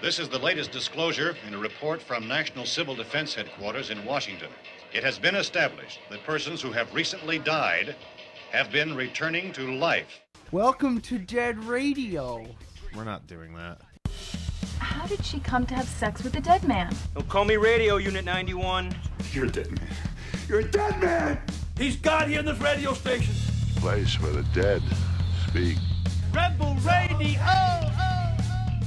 This is the latest disclosure in a report from National Civil Defense Headquarters in Washington. It has been established that persons who have recently died have been returning to life. Welcome to Dead Radio. We're not doing that. How did she come to have sex with a dead man? Don't call me Radio Unit 91. You're a dead man. You're a dead man! He's God here in this radio station. Place where the dead speak. Rebel Radio!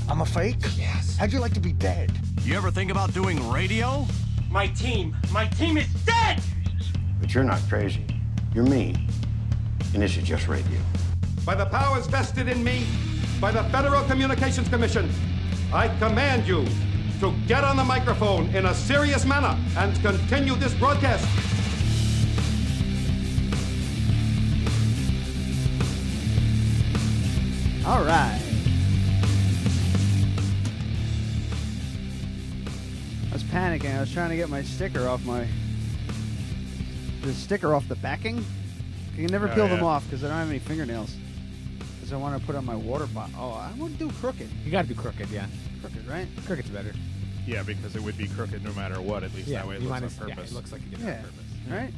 I'm a fake? Yes. How'd you like to be dead? You ever think about doing radio? My team is dead! But you're not crazy. You're me. And this is just radio. By the powers vested in me by the Federal Communications Commission, I command you to get on the microphone in a serious manner and continue this broadcast. All right. I was panicking. I was trying to get my sticker off the sticker off the backing. You can never peel them off because I don't have any fingernails. Because I want to put on my water bottle. Oh, I want to do crooked. You got to do crooked, yeah. Crooked, right? Crooked's better. Yeah, because it would be crooked no matter what. At least that way it looks on purpose. Yeah, it looks like you did it on purpose. Right?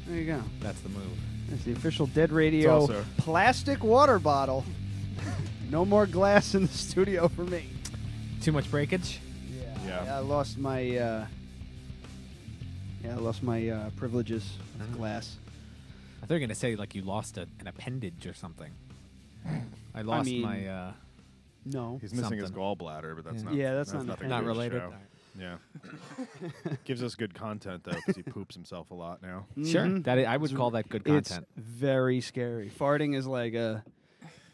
There you go. That's the move. That's the official Dead Radio plastic water bottle. No more glass in the studio for me. Too much breakage? Yeah. I lost my privileges with glass. I thought you were going to say like you lost an appendage or something. I lost my... No. He's missing his gallbladder, but that's not... Yeah, that's nothing not related. Yeah. Gives us good content, though, because he poops himself a lot now. Sure. I would call that good content. It's very scary. Farting is like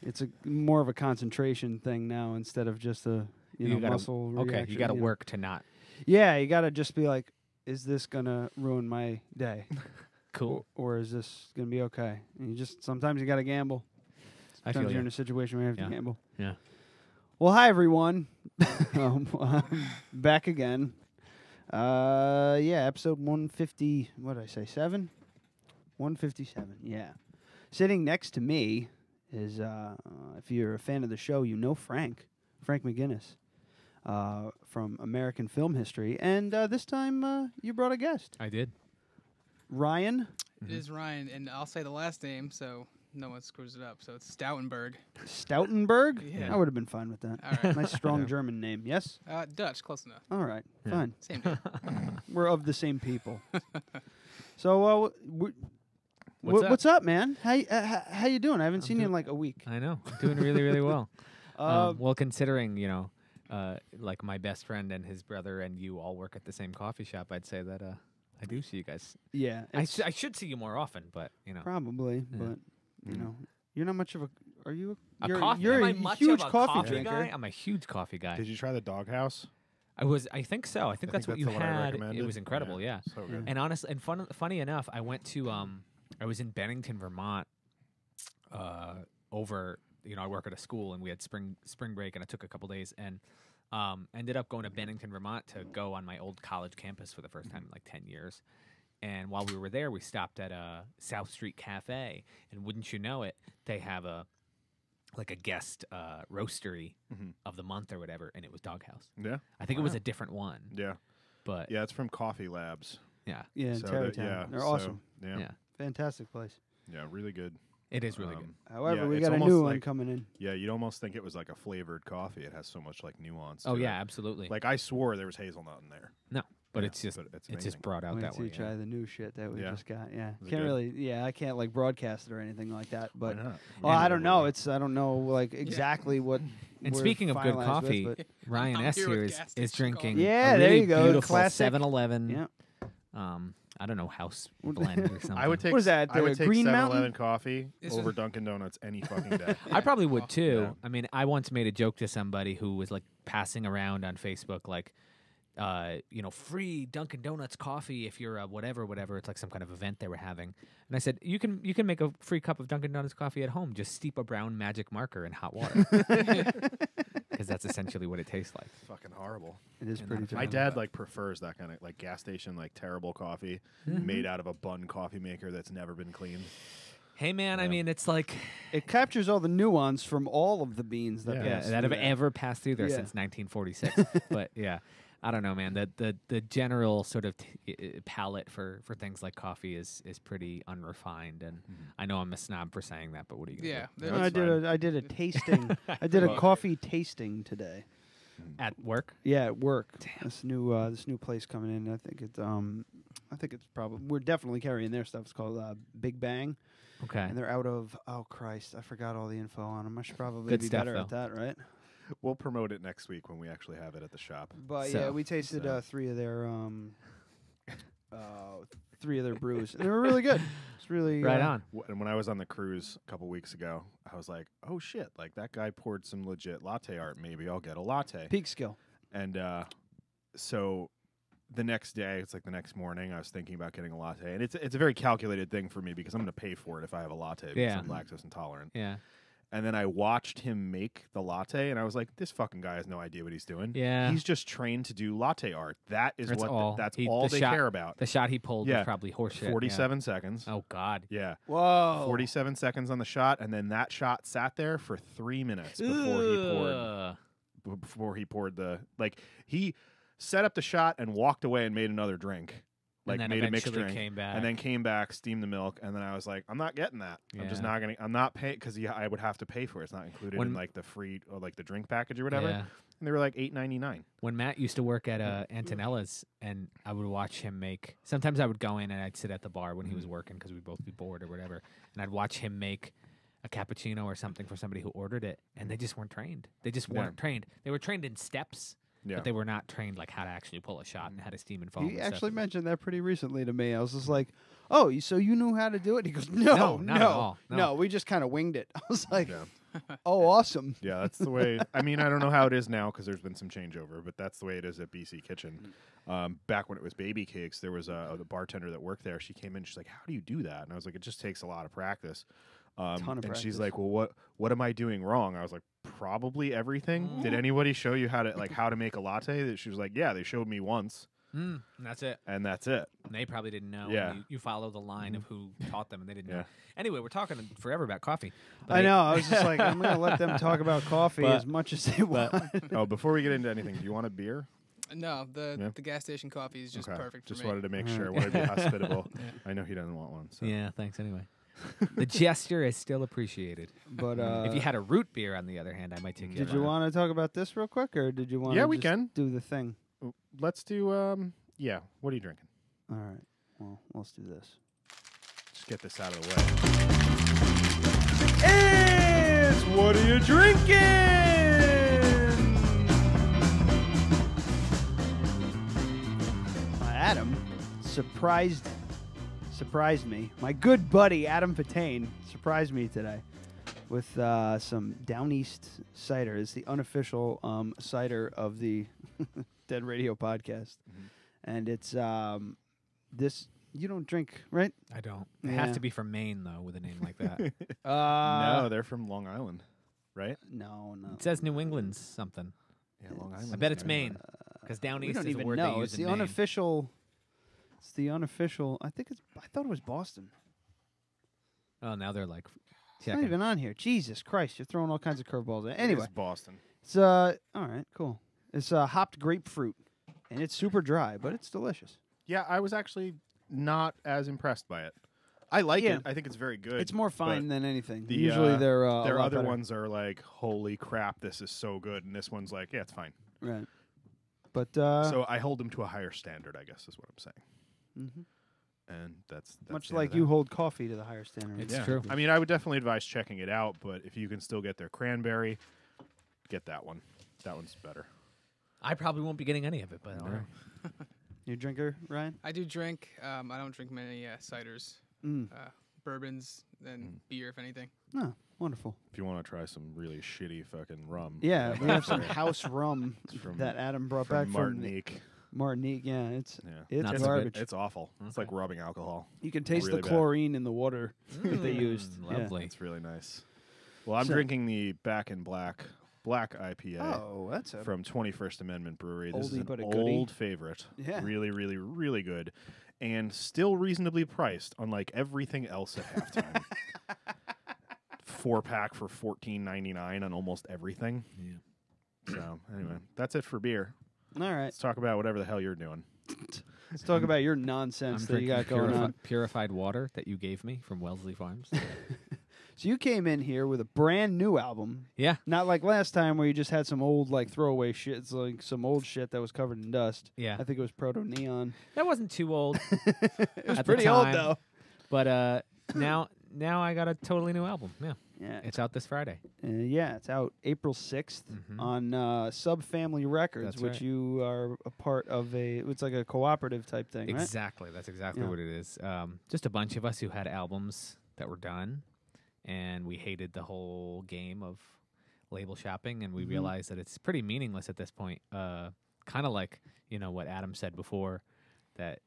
it's more of a concentration thing now instead of just a muscle reaction. Okay, you got to work to not. Yeah, you got to just be like, is this going to ruin my day? Cool. Or is this going to be okay? And sometimes you got to gamble. Sometimes you're in a situation where you have to gamble. Yeah. Well, hi, everyone. I'm back again. Episode 150, what did I say, 7? 157, yeah. Sitting next to me is, if you're a fan of the show, you know Frank McGinnis from American Film History. And this time you brought a guest. I did. Ryan? It is Ryan, and I'll say the last name so no one screws it up. So it's Stoutenberg. Stoutenberg? Yeah. I would have been fine with that. All right. Nice, strong German name. Yes? Dutch, close enough. All right. Fine. Same name. We're of the same people. So, what's up, man? How you doing? I haven't seen you in like a week. I know. I'm doing really, really well. Well, considering, like my best friend and his brother and you all work at the same coffee shop, I'd say that I do see you guys. Yeah. I should see you more often, but, Probably, but, you're not much of a... Are you a you're, coffee? You're Am a I much huge of a coffee drinker. guy? I'm a huge coffee guy. Did you try the Doghouse? I think so. I think that's what you had. It was incredible, yeah. So good. And honestly, and funny enough, I went to I was in Bennington, Vermont. Over, I work at a school, and we had spring break, and I took a couple days, and ended up going to Bennington, Vermont, to go on my old college campus for the first time in like 10 years. And while we were there, we stopped at a South Street Cafe, and wouldn't you know it, they have a guest roastery of the month or whatever, and it was Doghouse. Yeah, I think it was a different one. Yeah, but yeah, it's from Coffee Labs. Yeah, in Tarrytown. They're awesome. Yeah, fantastic place. Yeah, really good. It is really good. However, we got a new one coming in. Yeah, you'd almost think it was like a flavored coffee. It has so much like nuance. Oh yeah, absolutely. Like I swore there was hazelnut in there. No. But it's just brought out that way. Wait till you try the new shit that we just got. Yeah, can't really. Yeah, I can't like broadcast it or anything like that. But why not? Well, I don't know. I don't know like exactly what. And speaking of good coffee, Ryan S here is drinking. Yeah, a there really you go. Beautiful Classic 7-Eleven. Yeah. I don't know, house blend or something. I would take. What is that? I would take Green 7-Eleven Mountain? coffee over Dunkin' Donuts any fucking day. I probably would too. Yeah. I mean, I once made a joke to somebody who was like passing around on Facebook, like, free Dunkin' Donuts coffee if you're a whatever. It's like some kind of event they were having. And I said, you can make a free cup of Dunkin' Donuts coffee at home. Just steep a brown magic marker in hot water. Because that's essentially what it tastes like. It's fucking horrible. It is pretty terrible. My dad prefers that kind of like gas station terrible coffee made out of a bun coffee maker that's never been cleaned. Hey, man, I mean, it's like it captures all the nuance from all of the beans that pass that have through ever passed through there Yeah. since 1946. But yeah, I don't know, man. The general sort of palate for things like coffee is pretty unrefined, and I know I'm a snob for saying that, but what are you gonna do? No, I did a tasting. I did a coffee tasting today. At work? Yeah, at work. Damn. This new place coming in. I think it's probably we're definitely carrying their stuff. It's called Big Bang. Okay. And they're out of Christ, I forgot all the info on them. I should probably Good be stuff, better though. at that, right? We'll promote it next week when we actually have it at the shop. But yeah, we tasted three of their brews, and they were really good. It's really Right on. And when I was on the cruise a couple weeks ago, I was like, "Oh shit! Like that guy poured some legit latte art. Maybe I'll get a latte." Peak skill. And so the next day, it's like the next morning, I was thinking about getting a latte, and it's a very calculated thing for me because I'm going to pay for it if I have a latte because Yeah. I'm lactose intolerant. Yeah. And then I watched him make the latte, and I was like, "This fucking guy has no idea what he's doing. Yeah. He's just trained to do latte art. That is That's what all. that's He- all the they shot- care about." The shot he pulled was probably horseshit. 47 seconds. Oh God. Yeah. Whoa. 47 seconds on the shot, and then that shot sat there for 3 minutes before he poured the he set up the shot and walked away and made another drink. And then made a mixed eventually drink, came back. and then came back, steamed the milk, and then I was like, I'm not getting that. I'm just Yeah. not gonna. I'm not paying because I would have to pay for it. It's not included in like the free or like the drink package or whatever. Yeah. And they were like $8.99. When Matt used to work at Antonella's, and I would watch him make. Sometimes I would go in and I'd sit at the bar when he was working because we'd both be bored or whatever, and I'd watch him make a cappuccino or something for somebody who ordered it, and they just weren't trained. They just weren't trained. They were trained in steps. Yeah. But they were not trained like how to actually pull a shot and how to steam and foam. He and actually stuff. mentioned that pretty recently to me. I was just like, "Oh, so you knew how to do it?" He goes, "No, not at all. No. we just kind of winged it." I was like, "Oh, awesome." Yeah, that's the way. I mean, I don't know how it is now because there's been some changeover, but that's the way it is at BC Kitchen. Back when it was Baby Cakes, there was the bartender that worked there. She came in, she's like, "How do you do that?" And I was like, "It just takes a lot of practice." And she's like, "Well, what am I doing wrong?" I was like, "Probably everything." Did anybody show you how to make a latte? She was like, "Yeah, they showed me once." And that's it. And that's it. And they probably didn't know. Yeah. You follow the line of who taught them, and they didn't know. Anyway, we're talking forever about coffee. I know. I was just like, I'm going to let them talk about coffee as much as they want. Oh, before we get into anything, do you want a beer? No, the gas station coffee is just perfect for Just me. wanted to make sure. I wanted to be hospitable. I know he doesn't want one. So. Yeah, thanks anyway. The gesture is still appreciated. But if you had a root beer, on the other hand, I might take you. Did you want to talk about this real quick, or did you want? Yeah, to we just can do the thing. Let's do. Yeah. What are you drinking? All right. Well, let's do this. Just get this out of the way. It's what are you drinking? Adam surprised me. My good buddy Adam Patane surprised me today with some Down East cider. It's the unofficial cider of the Dead Radio podcast, and it's this. You don't drink, right? I don't. It has to be from Maine, though, with a name like that. No, they're from Long Island, right? No. It says New England's something. Yeah, Long Island. I bet it's Maine, because Down We East don't is a even word know. they use It's in the Maine. unofficial. It's the unofficial. I thought it was Boston. Oh, now they're like It's not even on here. Jesus Christ, you're throwing all kinds of curveballs at. Anyway, It's Boston. it's all right, cool. It's hopped grapefruit, and it's super dry, but it's delicious. Yeah, I was actually not as impressed by it. I like it. I think it's very good. It's more fine than anything. The, Usually they're their a lot other better. ones are like, holy crap, this is so good, and this one's like, yeah, it's fine. Right. But so I hold them to a higher standard, I guess, is what I'm saying. Mhm. And that's much the end like of you that. hold coffee to the higher standard. It's true. I mean, I would definitely advise checking it out, but if you can still get their cranberry, get that one. That one's better. I probably won't be getting any of it, but all right. You a drinker, Ryan? I do drink. I don't drink many ciders, bourbons, and beer, if anything. Oh, wonderful. If you want to try some really shitty fucking rum. Yeah, we have some house rum from- that Adam brought from back Martinique. from Martinique. Yeah, it's Not so garbage. good. It's awful. It's like rubbing alcohol. You can taste Really the bad. chlorine in the water that they used. Lovely. It's really nice. Well, I'm So- drinking the Back in Black IPA. Oh, that's a from 21st Amendment Brewery. This is oldie an but a goodie. old favorite. Yeah. Really, really, really good. and still reasonably priced, unlike everything else at halftime. 4-pack for $14.99 on almost everything. Yeah. So anyway, that's it for beer. All right. Let's talk about whatever the hell you're doing. Let's talk about your nonsense I'm that you got drinking going on. purified water that you gave me from Wellesley Farms. So you came in here with a brand new album. Yeah. Not like last time where you just had some old like throwaway shit. It's like some old shit that was covered in dust. Yeah. I think it was Proto Neon. That wasn't too old. It was at the pretty old time, though. But now I got a totally new album. Yeah. Yeah. It's out this Friday. Yeah, it's out April 6th on Sub Family Records, That's which right. you are a part of it's like a cooperative type thing, right? Exactly. That's exactly Yeah. what it is. Just a bunch of us who had albums that were done, and we hated the whole game of label shopping, and we realized that it's pretty meaningless at this point. Kind of like, what Adam said before, that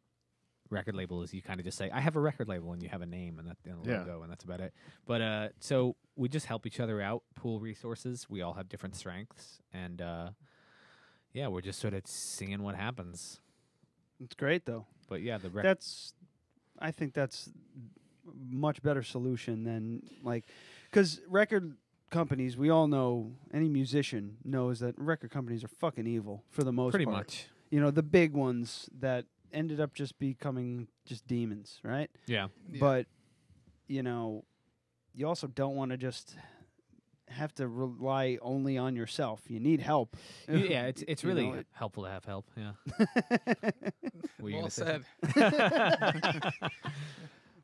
record label is you kind of just say, I have a record label, and you have a name and a logo, and that's about it. But so we just help each other out, pool resources. We all have different strengths, and we're just sort of seeing what happens. It's great though. But yeah, I think that's much better solution than because record companies, we all know, any musician knows that record companies are fucking evil for the most Pretty part. much. The big ones that ended up just becoming just demons, right? Yeah. But, you also don't want to just have to rely only on yourself. You need help. Yeah, it's really helpful to have help. Yeah. Well said.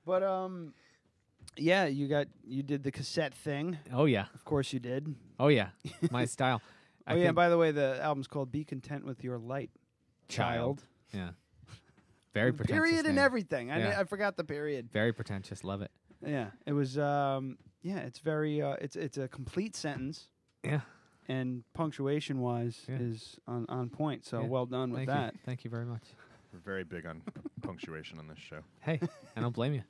But yeah, you did the cassette thing. Oh yeah, of course you did. Oh yeah, my style. Oh yeah, and by the way, the album's called "Be Content with Your Light, Child." Yeah, very pretentious. Period and name. everything. Yeah. I forgot the period. Very pretentious. Love it. Yeah, it was. It's very. It's a complete sentence. Yeah. And punctuation wise is on point. So well done with Thank that. you. Thank you very much. We're very big on punctuation on this show. Hey, I don't blame you.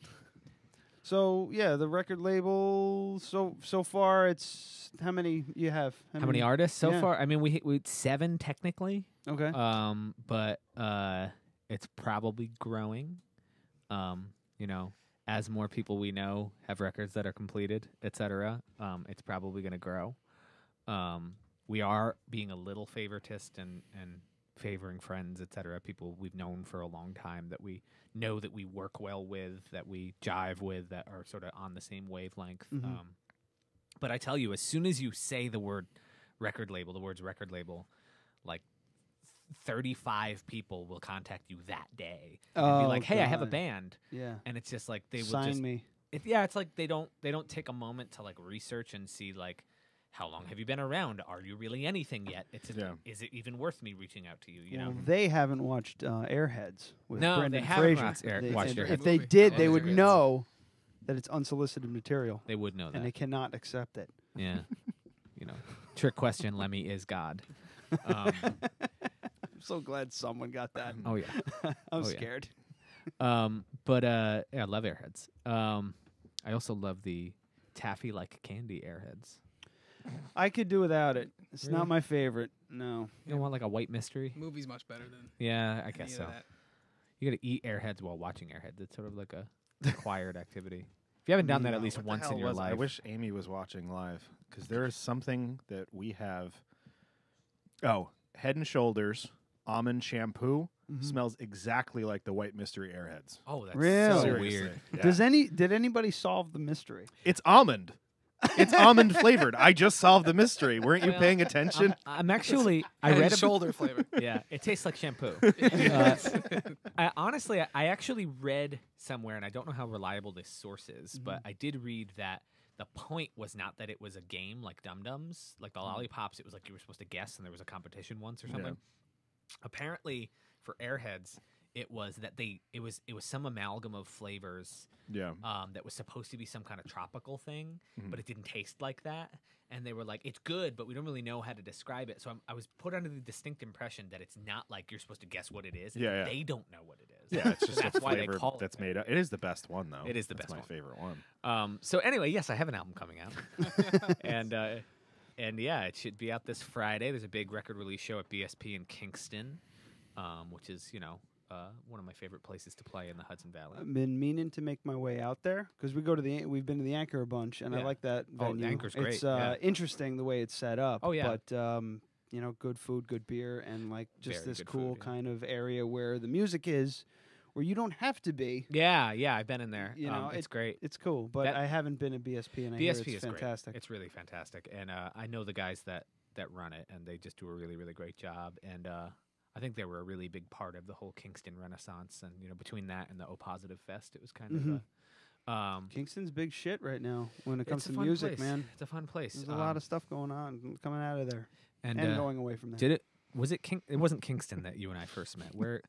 So yeah, the record label. So far, it's how many you have? How many artists so Yeah. far? I mean, we 7 technically. Okay. But it's probably growing. As more people we know have records that are completed, etc. It's probably going to grow. We are being a little favoritist and favoring friends, etc. People we've known for a long time that we know that we work well with, that we jive with, that are sort of on the same wavelength. But I tell you, as soon as you say the word record label, the words record label, like 35 people will contact you that day and be like, "Hey, I have a band." Yeah. And it's just like they will Sign just me. It's like they don't take a moment to like research and see like, how long have you been around? Are you really anything yet? Is it even worth me reaching out to you? You know, They haven't watched Airheads with No, Brendan they haven't Fraser. watched Airheads. If they did, they would know that it's unsolicited material. They would know that, and they cannot accept it. Yeah, trick question. Lemmy is God. I'm so glad someone got that. Oh yeah, I'm scared. I love Airheads. I also love the taffy like candy Airheads. I could do without it. It's Really? not my favorite. No. You don't want like a white mystery? Movie's much better than. Yeah, I guess any so. of that. You got to eat Airheads while watching Airheads. It's sort of like a required activity. If you haven't done that at least What the once hell in your was it? life, I wish Amy was watching live because there is something that we have. Oh, Head and Shoulders almond shampoo smells exactly like the White Mystery Airheads. Oh, that's Really? so Seriously. weird. Yeah. Did anybody solve the mystery? It's almond. It's almond flavored. I just solved the mystery. Weren't you paying attention? I'm actually. I Head read and shoulder flavor. Yeah, it tastes like shampoo. Honestly, I actually read somewhere, and I don't know how reliable this source is, but I did read that the point was not that it was a game like Dum Dums, like the lollipops. It was like you were supposed to guess, and there was a competition once or something. Apparently, for Airheads, it was that it was some amalgam of flavors. Yeah. That was supposed to be some kind of tropical thing, but it didn't taste like that. And they were like, "It's good, but we don't really know how to describe it." So I was put under the distinct impression that it's not like you're supposed to guess what it is. Yeah. They don't know what it is. Yeah, it's just that's a why they flavor call that's it. made up. It is the best one, though. It is the That's best my one. favorite one. So anyway, yes, I have an album coming out, and yeah, it should be out this Friday. There's a big record release show at BSP in Kingston, which is one of my favorite places to play in the Hudson Valley. I've been meaning to make my way out there because we've been to the Anchor a bunch, and I like that venue. Oh, the Anchor's great. It's interesting the way it's set up. Oh, yeah. But good food, good beer, and like just Very this good cool food, kind of area where the music is, where you don't have to be. Yeah, I've been in there. You know, it's great. It's cool, but I haven't been at BSP, and I hear it's fantastic. Great. It's really fantastic, and I know the guys that run it, and they just do a really, really great job. And I think they were a really big part of the whole Kingston Renaissance. And between that and the O Positive Fest, it was kind of Kingston's big shit right now when it comes to fun music, place. man. It's a fun place. There's a lot of stuff going on coming out of there and going away from there. Did it? Was it It wasn't Kingston that you and I first met. Where?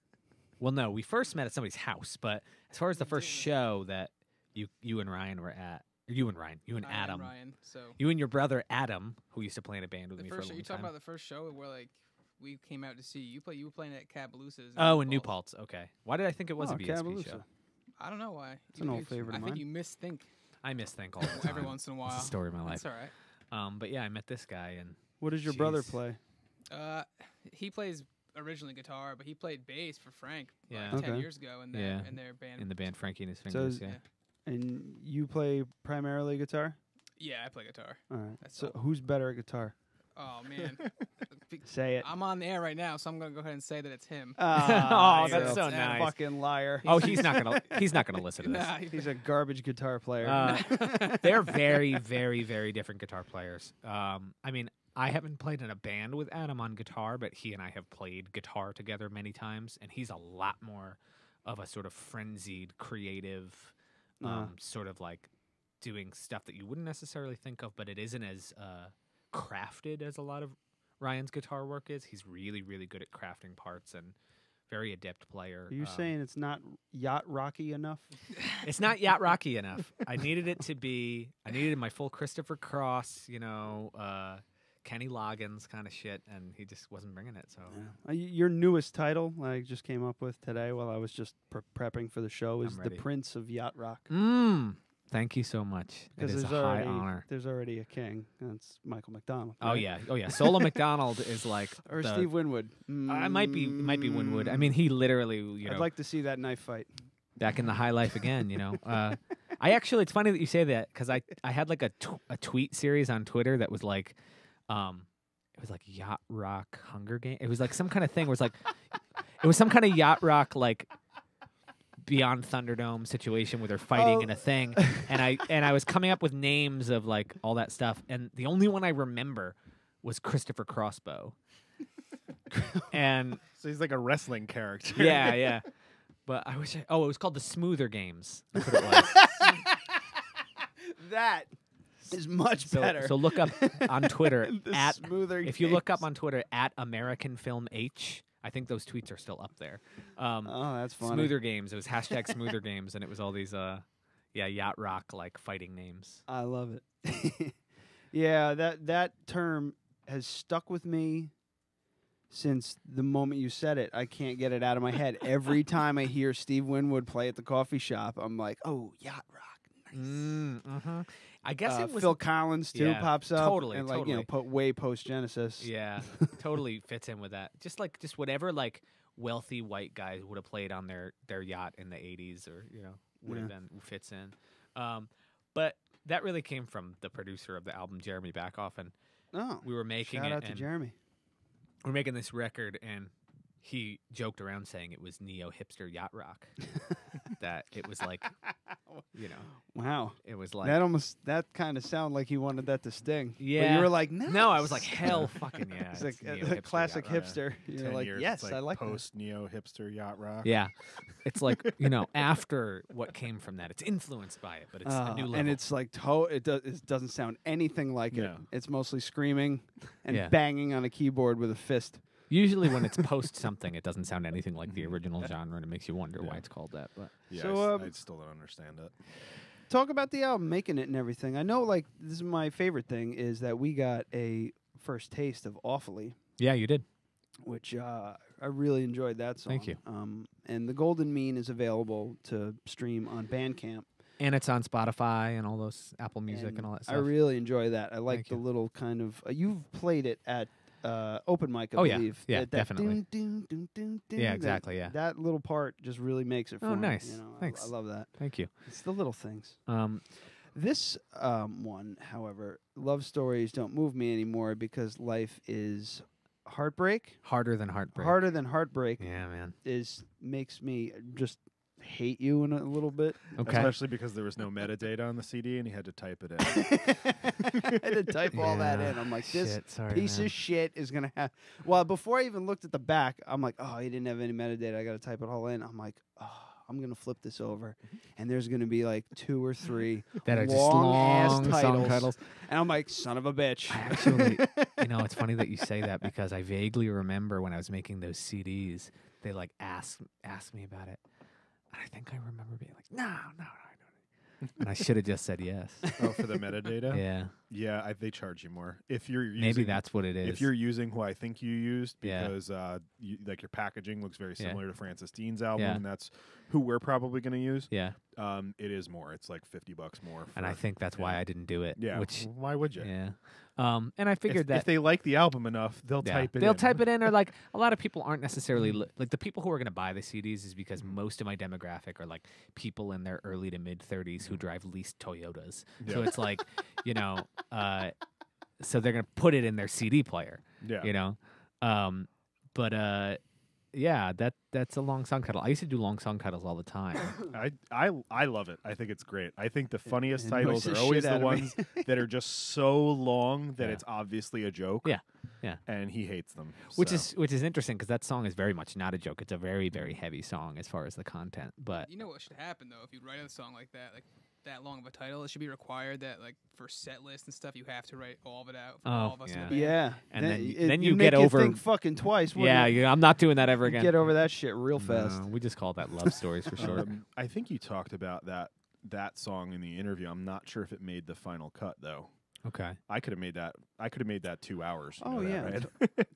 Well, no, we first met at somebody's house. But as far as the first show that you and Ryan were at. You and Adam. You and your brother Adam, who used to play in a band with me for a long time. You talking about the first show where we came out to see you play. You were playing at Cabooloosa's. In New Paltz. Okay. Why did I think it was a BSP Cabooloosa show? I don't know why. It's an old favorite of mine. I think you misthink. I misthink all the time. Every once in a while. It's the story of my life. That's all right. But yeah, I met this guy and. What does your brother play? He plays originally guitar, but he played bass for Frank 10 years ago in their band. In the band Frankie and His Fingers. And you play primarily guitar? Yeah, I play guitar. All right. Who's better at guitar? Oh man, say it. I'm on the air right now, so I'm gonna go ahead and say that it's him. Oh, that's so nice. Fucking liar. Oh, he's not gonna listen to this. Nah, he's a garbage guitar player. They're very, very, very different guitar players. I mean, I haven't played in a band with Adam on guitar, but he and I have played guitar together many times, and he's a lot more of a sort of frenzied, creative. Sort of like doing stuff that you wouldn't necessarily think of, but it isn't as crafted as a lot of Ryan's guitar work is. He's really, really good at crafting parts and very adept player. Are you saying it's not yacht rocky enough? It's not yacht rocky enough. I needed my full Christopher Cross, Kenny Loggins kind of shit, and he just wasn't bringing it. So your newest title I just came up with today while I was just prepping for the show is the Prince of Yacht Rock. Thank you so much. Because it is a high honor. There's already a king. That's Michael McDonald. Right? Oh yeah. Solo McDonald is like or Steve Winwood. It might be Winwood. I mean, he literally. I'd like to see that knife fight. Back in the high life again, I actually, it's funny that you say that because I had like a tweet series on Twitter that was like. It was like Yacht Rock Hunger Game. It was like some kind of thing where it was some kind of Yacht Rock like Beyond Thunderdome situation where they're fighting in a thing, and I was coming up with names of like all that stuff, and the only one I remember was Christopher Crossbow, and so he's like a wrestling character. Yeah. But I wish it was called the Smoother Games. That's what it was. That is much better. So look up on Twitter at if you look up on Twitter at American Film H. I think those tweets are still up there. That's funny. Smoother Games. It was hashtag Smoother Games, and it was all these yacht rock like fighting names. I love it. Yeah, that term has stuck with me since the moment you said it. I can't get it out of my head. Every time I hear Steve Winwood play at the coffee shop, I'm like, oh, yacht rock, nice. I guess it was Phil Collins too pops up. Totally, and like totally. Way post Genesis. Yeah, totally fits in with that. Just whatever like wealthy white guys would have played on their yacht in the 80s or would have been fits in. But that really came from the producer of the album, Jeremy Backoff, and we were making shout out to Jeremy. We're making this record, and he joked around saying it was neo hipster yacht rock. That it was like, wow, it was like that kind of sounded like he wanted that to sting. Yeah, but you were like, nice. No, I was like, hell, fucking yeah. It's like a classic hipster. You're like, yes, I like post neo hipster yacht rock. Yeah, it's like after what came from that, it's influenced by it, but it's a new level. And it's like it doesn't sound anything like it. It's mostly screaming and banging on a keyboard with a fist. Usually when it's post something, it doesn't sound anything like the original genre, and it makes you wonder why it's called that. But I still don't understand it. Talk about the album, making it and everything. I know, like, this is my favorite thing, is that we got a first taste of Awfully. Yeah, you did. Which I really enjoyed that song. Thank you. And The Golden Mean is available to stream on Bandcamp. And it's on Spotify and all those Apple Music and all that stuff. I really enjoy that. I like the little kind of... you've played it at open mic, I Oh, believe. yeah, that definitely. Dun, dun, dun, dun, Yeah, exactly, yeah. That little part just really makes it Oh, fun. nice. You know, Thanks. I love that. Thank you. It's the little things. This one, however, love stories don't move me anymore because life is heartbreak. Harder than heartbreak. Harder than heartbreak. Yeah, man. Makes me just hate you in a little bit. Okay. Especially because there was no metadata on the CD and he had to type it in. I had to type all that in. I'm like, this piece of shit is going to have... Well, before I even looked at the back, I'm like, oh, he didn't have any metadata. I got to type it all in. I'm like, oh, I'm going to flip this over. And there's going to be like 2 or 3 that are just long-ass long song titles. And I'm like, son of a bitch. I actually, it's funny that you say that because I vaguely remember when I was making those CDs, they like asked me about it. And I think I remember being like, no, I don't. And I should have just said yes. Oh, for the metadata? Yeah. Yeah, they charge you more. If you're using, maybe that's what it is. If you're using who I think you used, because like your packaging looks very similar to Francis Dean's album, and that's who we're probably going to use. Yeah. It is more. It's like $50 more. And I think that's why I didn't do it. Yeah. Which, why would you? Yeah. And I figured if they like the album enough, they'll type it in. They'll type it in, or like a lot of people aren't necessarily like the people who are going to buy the CDs is because most of my demographic are like people in their early to mid 30s who drive leased Toyotas. Yeah. So it's like, so they're going to put it in their CD player. Yeah. Yeah, that's a long song title. I used to do long song titles all the time. I love it. I think it's great. I think the funniest titles are always the ones that are just so long that it's obviously a joke. Yeah, yeah. And he hates them. Which is interesting because that song is very much not a joke. It's a very, very heavy song as far as the content. But you know what should happen though if you write a song like that long of a title, it should be required that like for set list and stuff you have to write all of it out for all of us in the band. Yeah. And then you make get over think fucking twice. Yeah, I'm not doing that ever again. Get over that shit real fast. We just call that love stories for short. I think you talked about that song in the interview. I'm not sure if it made the final cut though. Okay. I could have made that 2 hours. Oh yeah, right?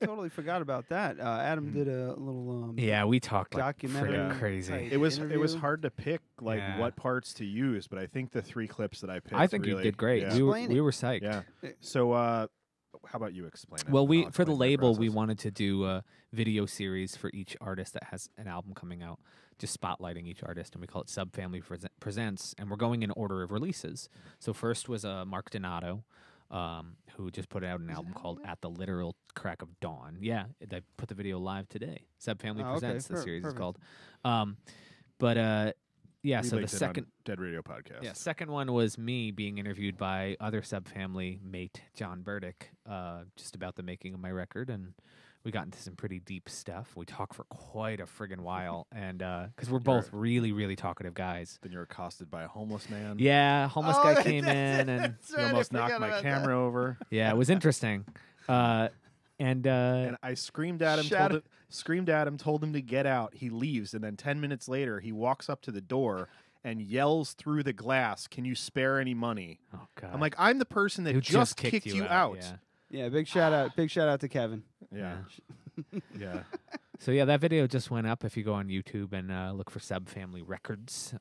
Totally forgot about that. Adam did a little we talked documentary like crazy. It was hard to pick what parts to use, but I think the 3 clips that I picked. I think really, you did great. Yeah. We were psyched. Yeah. So how about you explain it? Well, for the label we wanted to do a video series for each artist that has an album coming out, just spotlighting each artist, and we call it Subfamily Presents, and we're going in order of releases. So first was Mark Donato, who just put out an album called At the Literal Crack of Dawn. Yeah, they put the video live today. Subfamily Presents, the series is called. Yeah, so the second Dead Radio podcast. Yeah, second one was me being interviewed by other Subfamily mate John Burdick, just about the making of my record, and we got into some pretty deep stuff. We talked for quite a friggin' while, and because we're both really, really talkative guys. Then you're accosted by a homeless man. Yeah, a homeless guy came in, and you almost knocked my camera over. Yeah, it was interesting. And I screamed at him, told him to get out. He leaves, and then 10 minutes later, he walks up to the door and yells through the glass, "Can you spare any money?" Oh God! I'm like, I'm the person that just kicked you out. Yeah, big shout out to Kevin. Yeah. Yeah. So yeah, that video just went up. If you go on YouTube and look for Subfamily Records,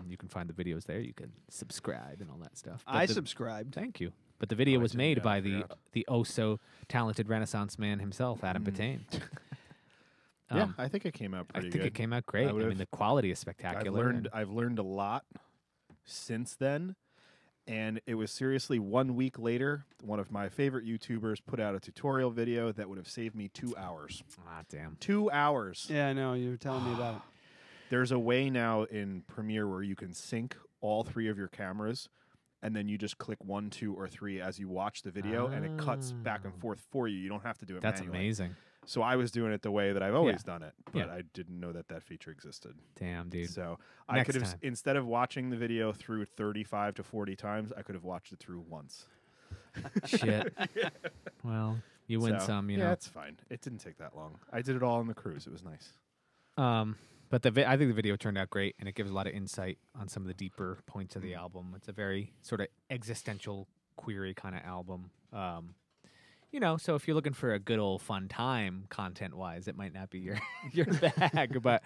you can find the videos there. You can subscribe and all that stuff. I subscribed. Thank you. But the video was made by the oh so talented Renaissance man himself, Adam Patain. Yeah, I think it came out pretty good. I think it came out great. I mean, the quality is spectacular. I've learned a lot since then. And it was seriously 1 week later, one of my favorite YouTubers put out a tutorial video that would have saved me 2 hours. Ah, damn. 2 hours. Yeah, I know. You were telling me about it. There's a way now in Premiere where you can sync all 3 of your cameras, and then you just click 1, 2, or 3 as you watch the video, and it cuts back and forth for you. You don't have to do it That's manually. amazing. So I was doing it the way that I've always done it, but I didn't know that feature existed. Damn, dude. So I could have, instead of watching the video through 35 to 40 times, I could have watched it through once. Shit. Well, you win some, you know. Yeah, it's fine. It didn't take that long. I did it all on the cruise. It was nice. But I think the video turned out great, and it gives a lot of insight on some of the deeper points of the album. It's a very sort of existential query kind of album. So if you're looking for a good old fun time content-wise, it might not be your bag. But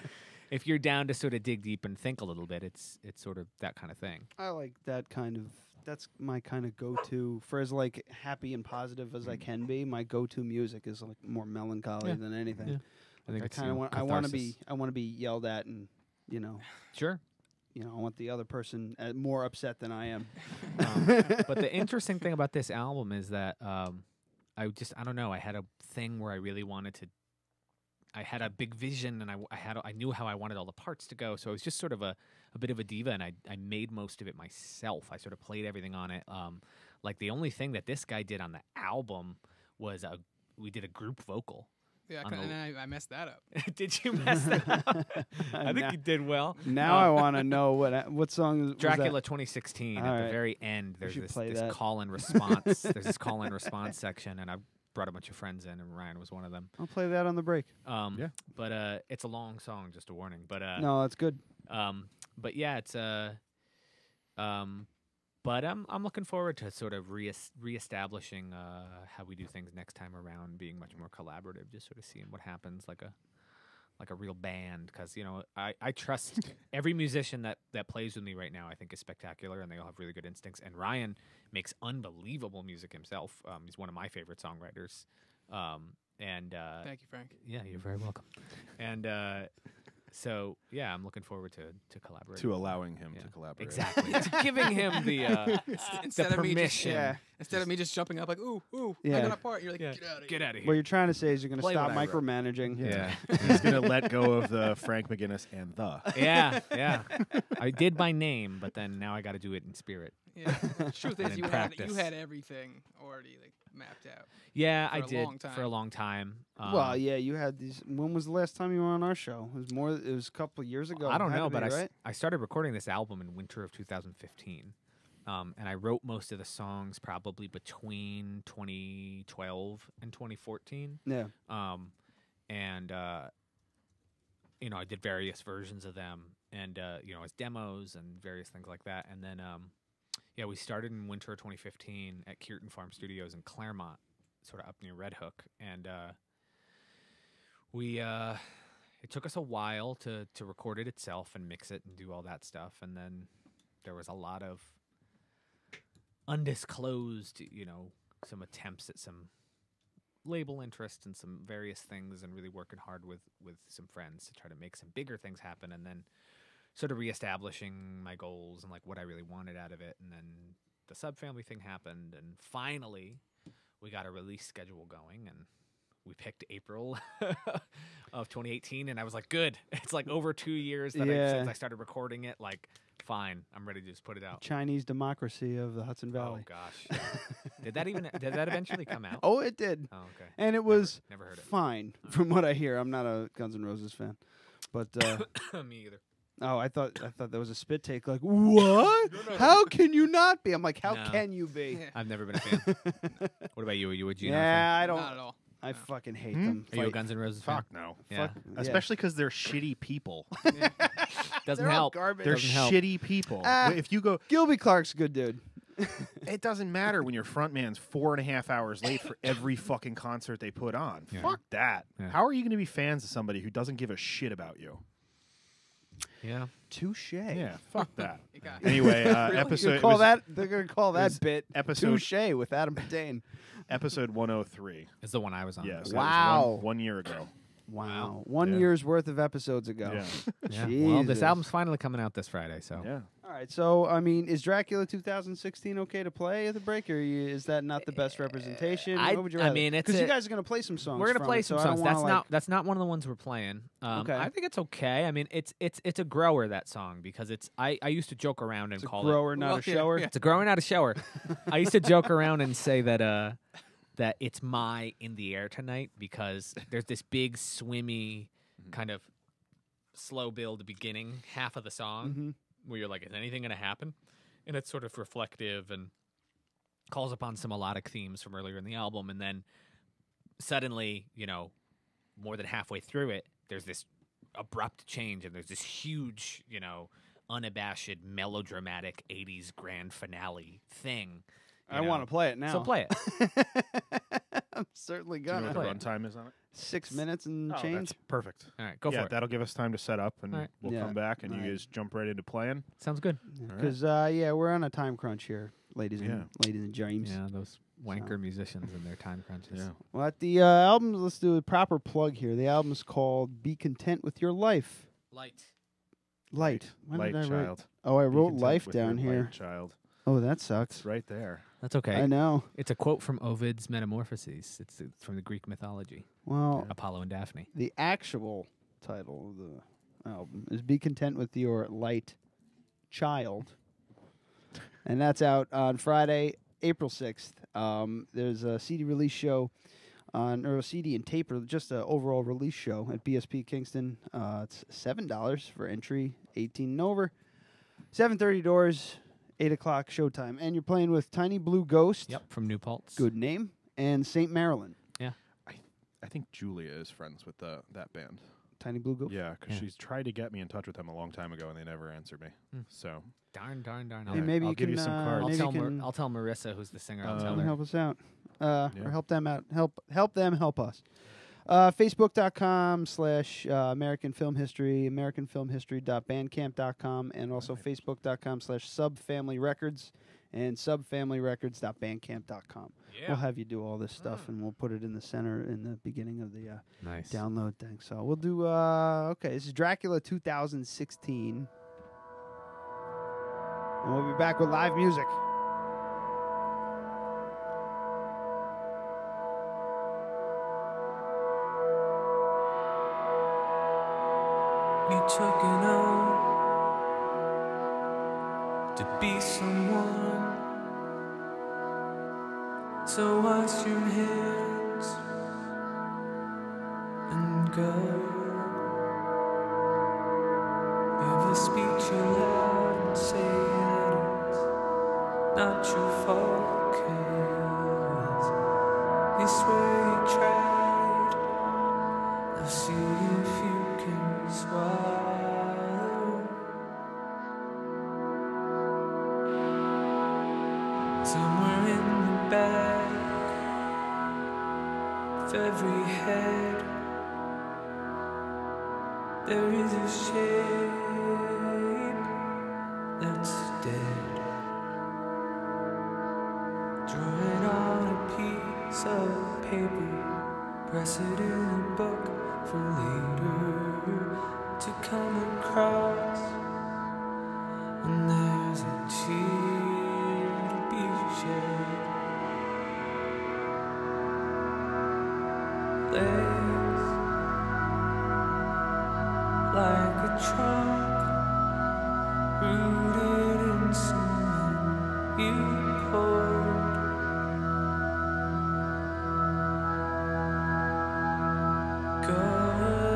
if you're down to sort of dig deep and think a little bit, it's sort of that kind of thing. I like that kind that's my kind of go-to for as like happy and positive as I can be. My go-to music is like more melancholy than anything. Yeah. I think I it's, kind of you know, want. I want to be. catharsis. I want to be yelled at, and you know. Sure. You know, I want the other person more upset than I am. But the interesting thing about this album is that I don't know. I had a thing where I really wanted to. I had a big vision, and I knew how I wanted all the parts to go. So I was just sort of a bit of a diva, and I made most of it myself. I sort of played everything on it. Like the only thing that this guy did on the album was we did a group vocal. Yeah, and I messed that up. Did you mess that up? I think you did well. Now I want to know what song was Dracula that? 2016. All At right. the very end, there's this that. call and response. There's this call and response section, and I brought a bunch of friends in, and Ryan was one of them. I'll play that on the break. Yeah, but it's a long song. Just a warning. But no, that's good. But yeah, it's But I'm looking forward to sort of reestablishing how we do things next time around, being much more collaborative, just sort of seeing what happens like a real band. Because I trust every musician that plays with me right now. I think is spectacular, and they all have really good instincts. And Ryan makes unbelievable music himself. He's one of my favorite songwriters. And thank you, Frank. Yeah, you're very welcome. And so yeah, I'm looking forward to collaborate. To allowing him to collaborate. Exactly. To giving him the Instead of me permission. Instead of me just jumping up like, ooh, I Yeah. got a part. You're like, get out of here. Get out of here. What you're trying to say is you're going to Play stop what I wrote. micromanaging. Yeah. He's going to let go of the Frank McGinnis and the. Yeah. I did by name, but then now I got to do it in spirit. Yeah. Truth And is, in you practice. had everything already like mapped out. Yeah, For I a did long time. for a long time. Well, yeah, you had these. When was the last time you were on our show? It was a couple of years ago. I don't Had know, to but be, right? I started recording this album in winter of 2015. And I wrote most of the songs probably between 2012 and 2014. Yeah. And I did various versions of them, and as demos and various things like that. And then we started in winter of 2015 at Kirtan Farm Studios in Claremont, sort of up near Red Hook, and it took us a while to record it itself and mix it and do all that stuff, and then there was a lot of undisclosed, some attempts at some label interest and some various things, and really working hard with some friends to try to make some bigger things happen, and then sort of reestablishing my goals and like what I really wanted out of it. And then the Subfamily thing happened, and finally we got a release schedule going, and we picked April of 2018, and I was like, good. It's like over 2 years since I started recording it. Like, fine, I'm ready to just put it out. Chinese democracy of the Hudson Valley. Oh gosh, did that eventually come out? Oh, it did. Oh, okay. And it was never heard it. fine from what I hear. I'm not a Guns N' Roses fan, but me either. Oh, I thought there was a spit take. Like, what? How can you not be? I'm like, how No. can you be? I've never been a fan. What about you? Are you a Gene? Yeah, I don't. Not at all. I fucking hate them. Are you a Guns N' Roses fan? Fuck no. Yeah. Especially because they're shitty people. Doesn't They're all help. garbage. They're Doesn't help. shitty people. If you go, Gilby Clark's a good dude. it doesn't matter when your front man's 4.5 hours late for every fucking concert they put on. Yeah. Fuck that. Yeah. How are you going to be fans of somebody who doesn't give a shit about you? Yeah. Touche. Yeah, fuck that. You got- Anyway, They're episode gonna call it was that. They're gonna call was that bit episode- Touche with Adam Patane. episode 103. It's the one I was on. Yes. Wow. One year ago. Wow, 1 Yeah. year's worth of episodes ago. Yeah. Yeah. Well, this Jesus. album's finally coming out this Friday, so Yeah. All right, so I mean, is Dracula 2016 okay to play at the break, or is that not the best representation? What would you I rather? mean, it's because you a- guys are gonna play some songs. we're gonna from play it, some so I don't songs. wanna, That's not one of the ones we're playing. Okay. I think it's okay. I mean, it's a grower, that song, because it's I used to joke around and It's a call grower, it not a Well, yeah, shower. yeah. it's a grower, not a shower. I used to joke around and say that that it's my In the Air Tonight, because there's this big swimmy kind of slow build beginning half of the song Mhm. where you're like, is anything going to happen? And it's sort of reflective and calls upon some melodic themes from earlier in the album. And then suddenly, more than halfway through it, there's this abrupt change, and there's this huge, unabashed, melodramatic 80s grand finale thing. I want to play it now. So play it. I'm certainly Do you know gonna. what the Play it. runtime is on it? 6 minutes and Oh, change. that's perfect. All right, go yeah, for it. that'll give us time to set up, and All right. we'll Yeah. come back, and All you right. guys jump right into playing. Sounds good. Because we're on a time crunch here. ladies and James. Yeah, those wanker musicians and their time crunches. Yeah. Well, at the album, let's do a proper plug here. The album's called "Be Content with Your Life." Light. When Light did I write? child. Oh, I Be wrote content life with your down light here. child. Oh, that sucks. It's right there. That's okay. I know. It's a quote from Ovid's Metamorphoses. It's from the Greek mythology. Well, Apollo and Daphne. the actual title of the album is "Be Content with Your Light Child," and that's out on Friday, April 6th. There's a CD release show or a CD and tape, or just an overall release show at BSP Kingston. It's $7 for entry, 18 and over. 7:30 doors, 8 o'clock showtime. And you're playing with Tiny Blue Ghost. Yep, from New Paltz. Good name. And St. Marilyn. Yeah. I think Julia is friends with that band. Tiny Blue Ghost? Yeah, because she's tried to get me in touch with them a long time ago, and they never answered me. So Darn. Hey, maybe I'll you give can, you some cards. I'll tell Marissa, who's the singer. I'll tell Can her. help us out. Or help them out. Help them help us. Facebook.com/American Film History, AmericanFilmHistory.bandcamp.com, and also Facebook.com/SubFamilyRecords and SubFamilyRecords.bandcamp.com. Yeah. We'll have you do all this stuff, and we'll put it in the center in the beginning of the Nice. download thing. So we'll do, okay, this is Dracula 2016. And we'll be back with live music. You took an oath to be someone, so wash your hands and go. Give a speech aloud and say that it's not your fault, 'cause you swear you tried. Now see if you can swallow. Somewhere in the back of every head, there is a shape that's dead. Draw it on a piece of paper, press it in a book for later to come across. And there's a tear to be shed. Legs like a trunk rooted in cement you poured. Go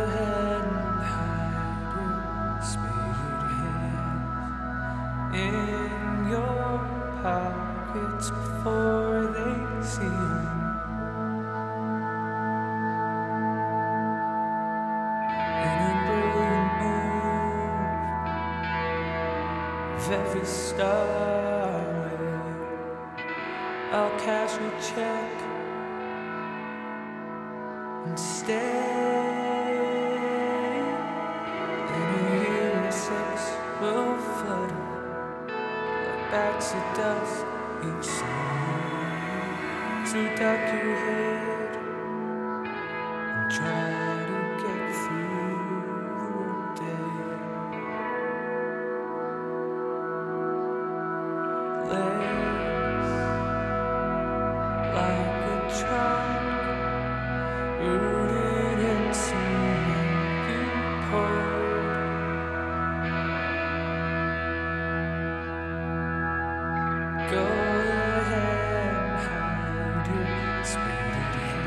ahead and hide your spade hands in your pockets before they see you. In a brilliant move of every star, I'll cash a check and stay. In a year or 6 we'll flutter like bags of dust each summer. So duck your head and try to get through the workday. Legs like a trunk rooted in cement you poured. Go ahead and hide your spade hands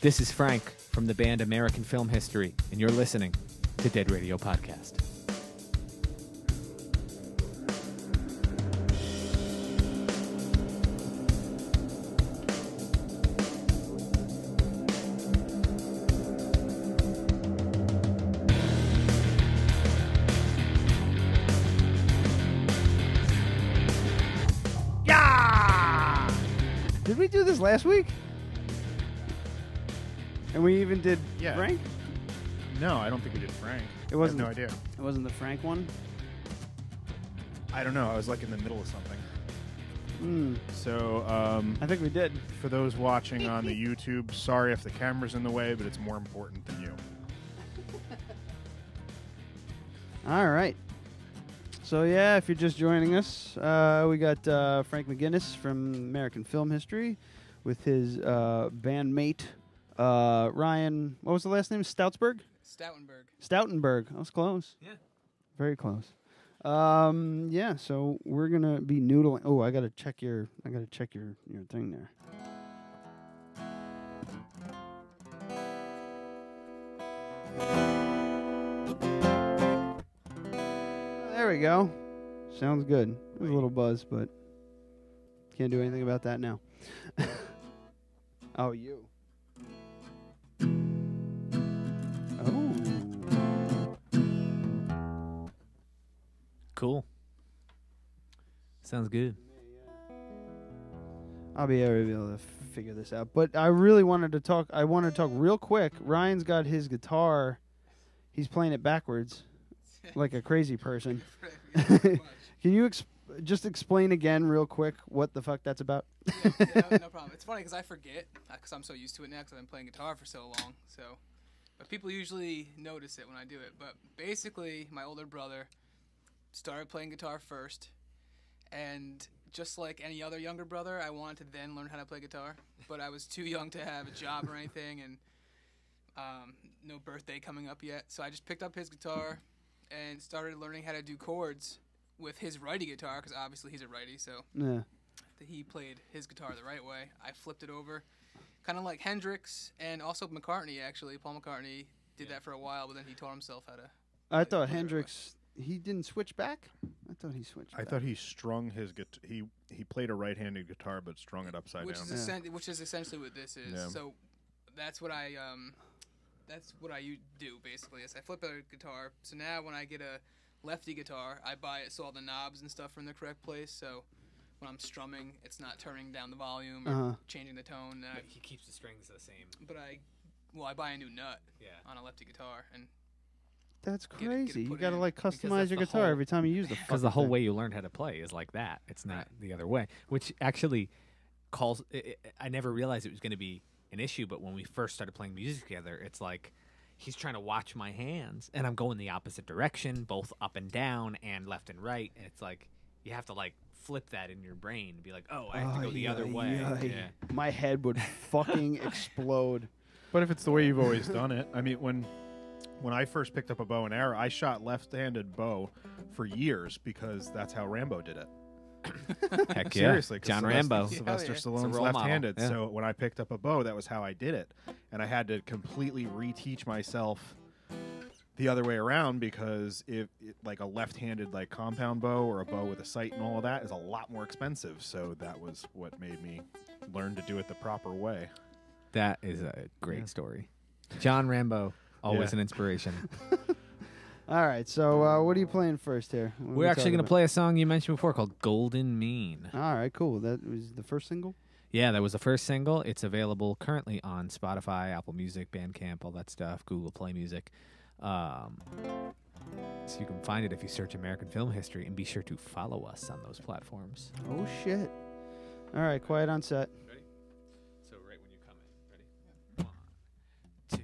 This is Frank from the band American Film History, and you're listening to Dead Radio Podcast. Did we do this last week? And we even did Frank? No, I don't think we did Frank. It wasn't. I have no idea. It wasn't the Frank one? I don't know. I was like in the middle of something. So, I think we did. For those watching on the YouTube, sorry if the camera's in the way, but it's more important than you. All right. So, yeah, if you're just joining us, we got Frank McGinnis from American Film History with his bandmate, Ryan, what was the last name? Stoutenberg. Stoutenberg. I was close. Yeah. Very close. Yeah, so we're going to be noodling. Oh, I got to check your thing there. There we go. Sounds good. There's a little buzz, but can't do anything about that now. Oh, you. Oh. Cool. Sounds good. I'll be able to figure this out. But I really wanted to talk. I want to talk real quick. Ryan's got his guitar. He's playing it backwards, like a crazy person. Can you just explain again real quick what the fuck that's about? No problem. It's funny because I forget because I'm so used to it now because I've been playing guitar for so long. But people usually notice it when I do it. But basically, my older brother started playing guitar first, and just like any other younger brother, I wanted to then learn how to play guitar, but I was too young to have a job or anything, and no birthday coming up yet. So I just picked up his guitar and started learning how to do chords with his righty guitar, because obviously he's a righty, so yeah. He played his guitar the right way. I flipped it over, kind of like Hendrix and also McCartney, actually. Paul McCartney did that for a while, but then he taught himself how to. I thought Hendrix, he didn't switch back? I thought he switched back. I thought he strung his guitar. He played a right-handed guitar, but strung it upside down. Which is essentially what this is. Yeah. So that's what I do basically. Is I flip a guitar. So now when I get a lefty guitar, I buy it so all the knobs and stuff are in the correct place. So when I'm strumming, it's not turning down the volume or changing the tone. He keeps the strings the same. But I buy a new nut on a lefty guitar and. That's crazy. You gotta in. customize your guitar every time you use the. Because the whole way you learn how to play is like that. It's not the other way. Which actually calls. I never realized it was going to be an issue, but when we first started playing music together, it's like he's trying to watch my hands, and I'm going the opposite direction, both up and down and left and right, and it's like you have to like flip that in your brain and be like, oh, I have to go the other way. Yeah. My head would fucking explode. But if it's the way you've always done it, I mean, when I first picked up a bow and arrow, I shot left-handed bow for years because that's how Rambo did it. Heck yeah. Seriously, John Rambo. Sylvester It's a Stallone's role model. left-handed. Yeah. So when I picked up a bow, that was how I did it, and I had to completely reteach myself the other way around because like a left-handed like compound bow or a bow with a sight and all of that is a lot more expensive. So that was what made me learn to do it the proper way. That is a great story. John Rambo. Always an inspiration. All right, so what are you playing first here? We're actually going to play a song you mentioned before called Golden Mean. All right, cool. That was the first single? Yeah, that was the first single. It's available currently on Spotify, Apple Music, Bandcamp, all that stuff, Google Play Music. So you can find it if you search American Film History, and be sure to follow us on those platforms. Oh, shit. All right, quiet on set. Ready? So right when you come in. Ready? 1, 2.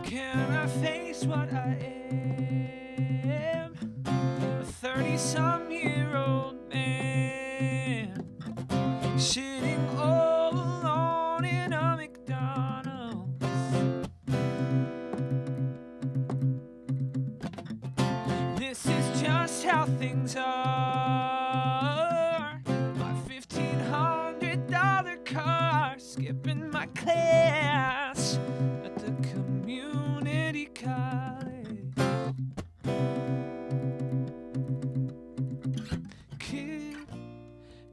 Can I face what I am? A 30-some-year-old man. sitting all alone in a McDonald's. This is just how things are. My $1,500 car, skipping my class at the community college. Kid,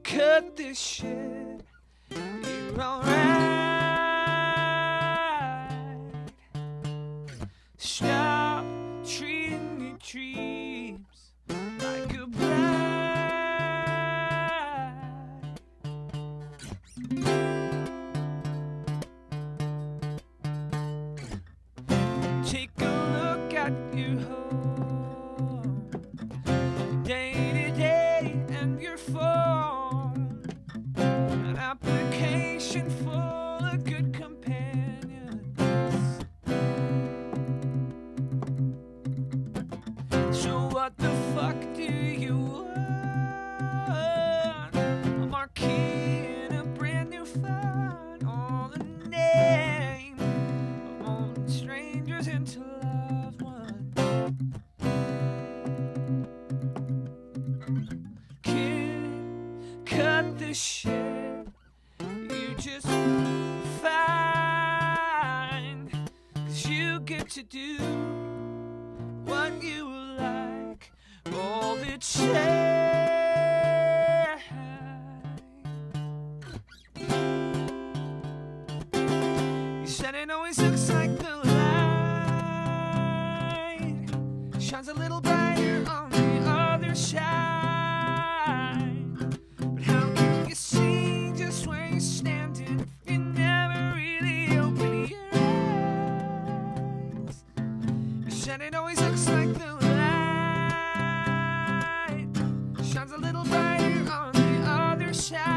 cut this shit. You're alright. Stop treating your dreams like a bride. Take a look at your home, day to day, and your phone. An application full of good companions. So what the fuck do you want? A marquee and a brand new phone, all the name of molding strangers into loved ones. Kid, cut the shit. You just fine, 'cause you get to do what you like all the time. You said it always looks like the light shines a little brighter on the other side. But how can you see just where you're standing if you never really open your eyes? You said it always looks like the light shines a little brighter on the other side.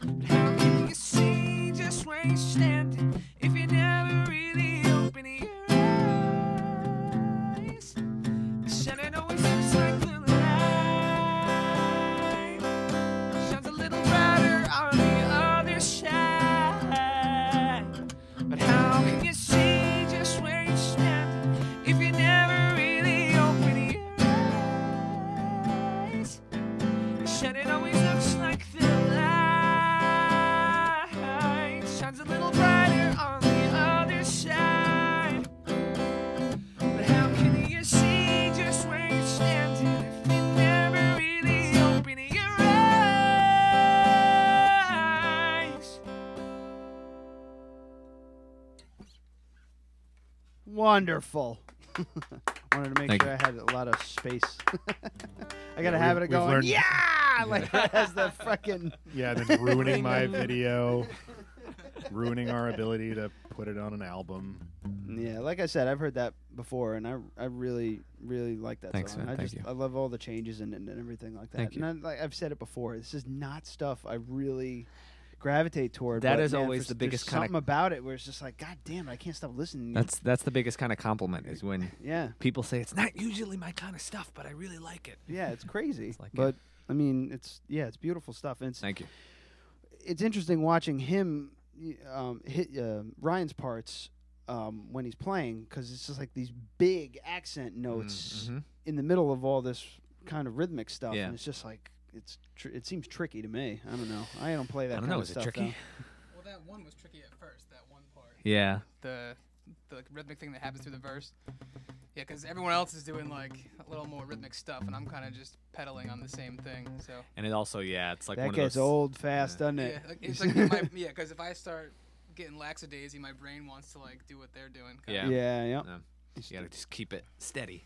But how can you see just where you're standing if you never really open your eyes? You said it always looks like the light shines a little brighter on the other side. But how can you see just where you're standing if you never really open your eyes? You said it always looks like the light shines a little brighter on the other side. But how can you see just where you're standing if you never really open your eyes? Wonderful. Wanted to make Thank sure you. I had a lot of space. I got a Yeah, habit of we've going, learned- yeah, like as the fucking Yeah, then ruining my video, ruining our ability to put it on an album. Yeah, like I said, I've heard that before, and I really like that Thanks, song. man. Thank you. I love all the changes and everything like that. Thank you. And I've said it before. This is not stuff I really gravitate toward. That but, is man, always the there's biggest kinda- something about it where it's just like, God damn it, I can't stop listening. That's the biggest kind of compliment is when Yeah. people say it's not usually my kind of stuff, but I really like it. Yeah, it's crazy. like but I mean, it's beautiful stuff. And it's, Thank you. It's interesting watching him hit Ryan's parts when he's playing, because it's just like these big accent notes Mm-hmm. in the middle of all this kind of rhythmic stuff, Yeah. and it's just like it seems tricky to me. I don't know. I don't play that. I don't kind know. of Is it stuff, tricky? Well, that one was tricky at first. That one part. Yeah. The rhythmic thing that happens through the verse. Yeah, because everyone else is doing like a little more rhythmic stuff, and I'm kind of just pedaling on the same thing. So. And it also, yeah, it's like that one gets of those, old fast, doesn't it? Yeah, like, it's like because if I start getting lackadaisy, my brain wants to like do what they're doing. Yeah. Yeah. Yep. You gotta just keep it steady.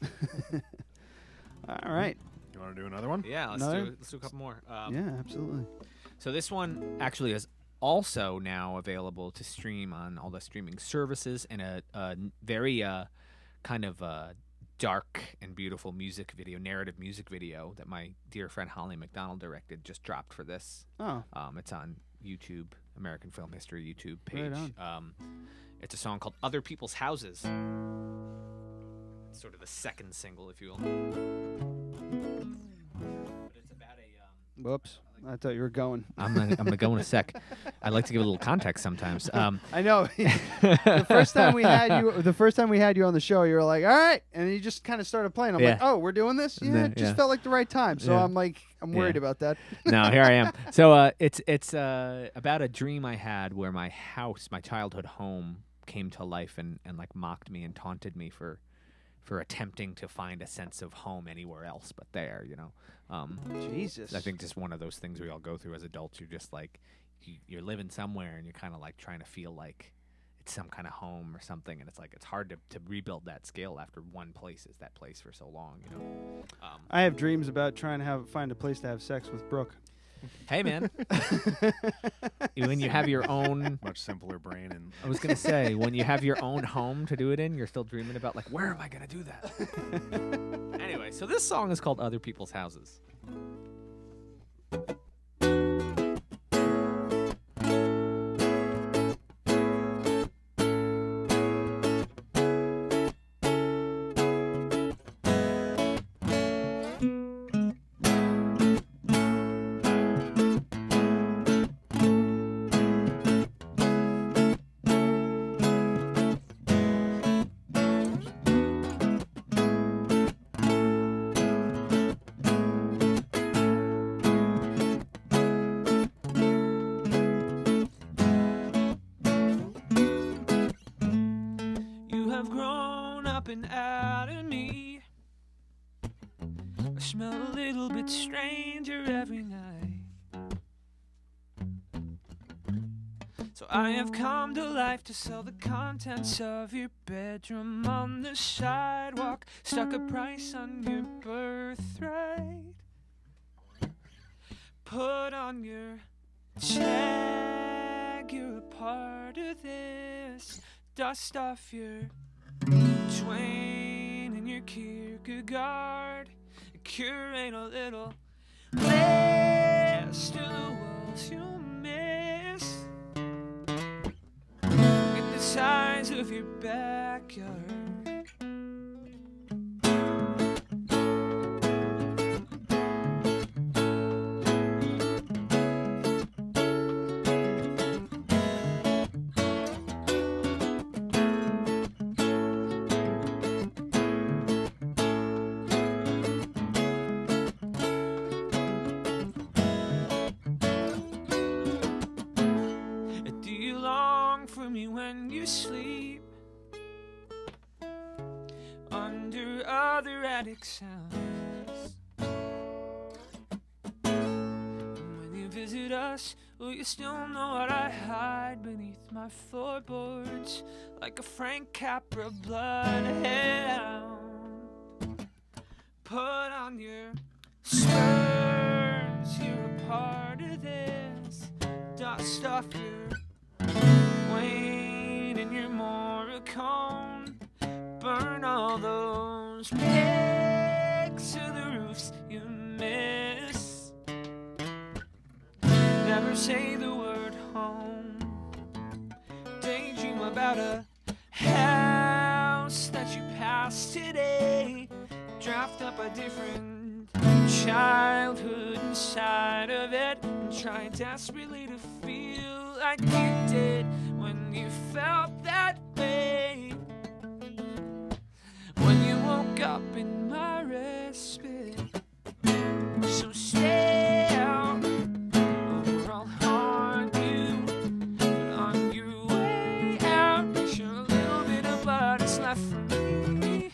All right. You want to do another one? Yeah, let's do a couple more. Yeah, absolutely. So this one actually is also now available to stream on all the streaming services, and a very kind of dark and beautiful narrative music video that my dear friend Holly McDonald directed just dropped for this. Oh. It's on YouTube, American Film History YouTube Right page. on. It's a song called Other People's Houses. It's sort of the second single, if you will. But it's about Whoops. I thought you were going. I'm gonna go in a sec. I like to give a little context sometimes. I know. the first time we had you on the show, you were like, "All right," and you just kind of started playing. I'm like, "Oh, we're doing this." Yeah, it just felt like the right time. So I'm like, I'm worried about that. No, here I am. So it's about a dream I had where my house, my childhood home, came to life and like mocked me and taunted me for attempting to find a sense of home anywhere else but there, you know. Jesus. I think just one of those things we all go through as adults. You're just like, you're living somewhere and you're kind of like trying to feel like it's some kind of home or something. And it's like, it's hard to rebuild that scale after one place is that place for so long, you know. I have dreams about trying to find a place to have sex with Brooke. Hey, man. When you have your own... Much simpler brain. And I was going to say, when you have your own home to do it in, you're still dreaming about, like, where am I going to do that? Anyway, so this song is called Other People's Houses. Out of me, I smell a little bit stranger every night. So I have come to life to sell the contents of your bedroom on the sidewalk, stuck a price on your birthright. Put on your tag, you're a part of this. Dust off your Twain and your Kierkegaard, curate a little list of the worlds you miss. Get the size of your backyard. When you sleep under other attic sounds, when you visit us, will you still know what I hide beneath my floorboards like a Frank Capra bloodhound? Put on your spurs, you're a part of this. Dust off your Wayne and your Morricone, burn all those pics to the roofs you miss. Never say the word home. Daydream about a house that you passed today. Draft up a different childhood inside of it and try desperately to feel like you did when you felt that way. When you woke up in my respite. So stay out or I'll haunt you. But on your way out, make sure a little bit of blood is left for me.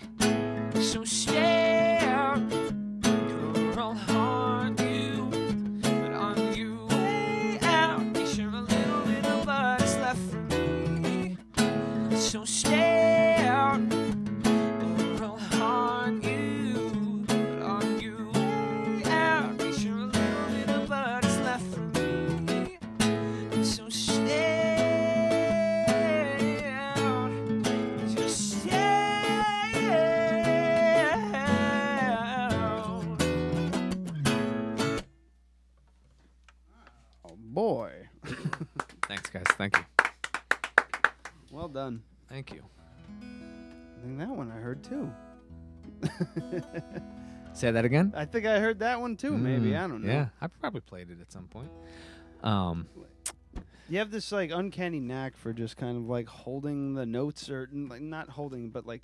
So stay out or I'll haunt you. But on your way out, make sure a little bit of blood is left for me. So stay out or I'll haunt you. But on your way out, make sure a little bit of blood is left for me. So stay out, just stay out. Oh boy. Thanks, guys. Thank you. Well done. Thank you. I think that one I heard too. Say that again? I think I heard that one too. Maybe I don't know. Yeah, I probably played it at some point. You have this like uncanny knack for just kind of like holding the notes, or like not holding, but like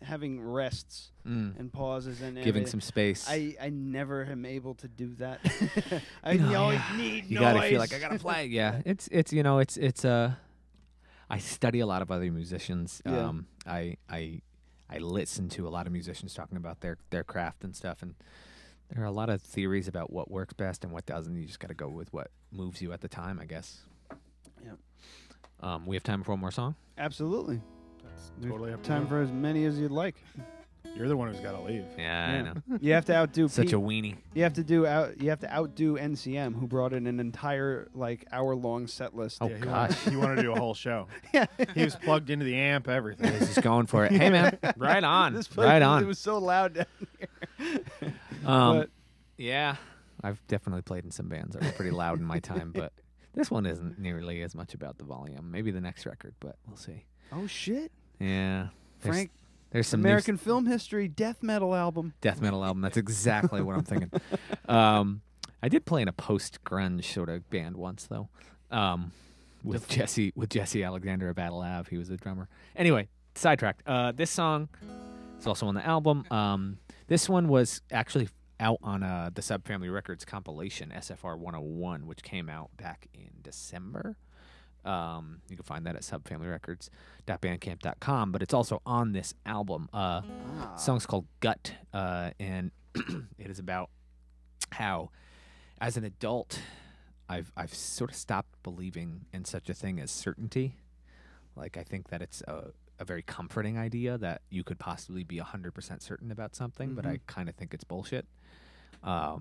having rests and pauses and giving everything. some space. I never am able to do that. You always need you noise. gotta feel like I gotta play. Yeah, it's I study a lot of other musicians. Yeah. I listen to a lot of musicians talking about their craft and stuff, and there are a lot of theories about what works best and what doesn't. You just got to go with what moves you at the time, I guess. Yeah. We have time for one more song? Absolutely. That's totally up to time you. for as many as you'd like. You're the one who's got to leave. Yeah, I know. You have to outdo Such a weenie. You have to outdo NCM, who brought in an entire like hour-long set list. Oh, gosh. He wanted to do a whole show. Yeah. He was plugged into the amp, everything. He's just going for it. Hey, man. Right on. This place, Right on. It was so loud down here. Yeah. I've definitely played in some bands that were pretty loud in my time, but this one isn't nearly as much about the volume. Maybe the next record, but we'll see. Oh, shit. Yeah. Frank, there's some American film history death metal album. Death metal album. That's exactly what I'm thinking. I did play in a post-grunge sort of band once, though, with Jesse Alexander of Battle Ave. He was the drummer. Anyway, sidetracked. This song is also on the album. This one was actually out on the Subfamily Records compilation, SFR 101, which came out back in December. You can find that at subfamilyrecords.bandcamp.com, but it's also on this album. The song's called Gut, and it is about how, as an adult, I've sort of stopped believing in such a thing as certainty. Like, I think that it's a very comforting idea that you could possibly be 100% certain about something, but I kind of think it's bullshit. I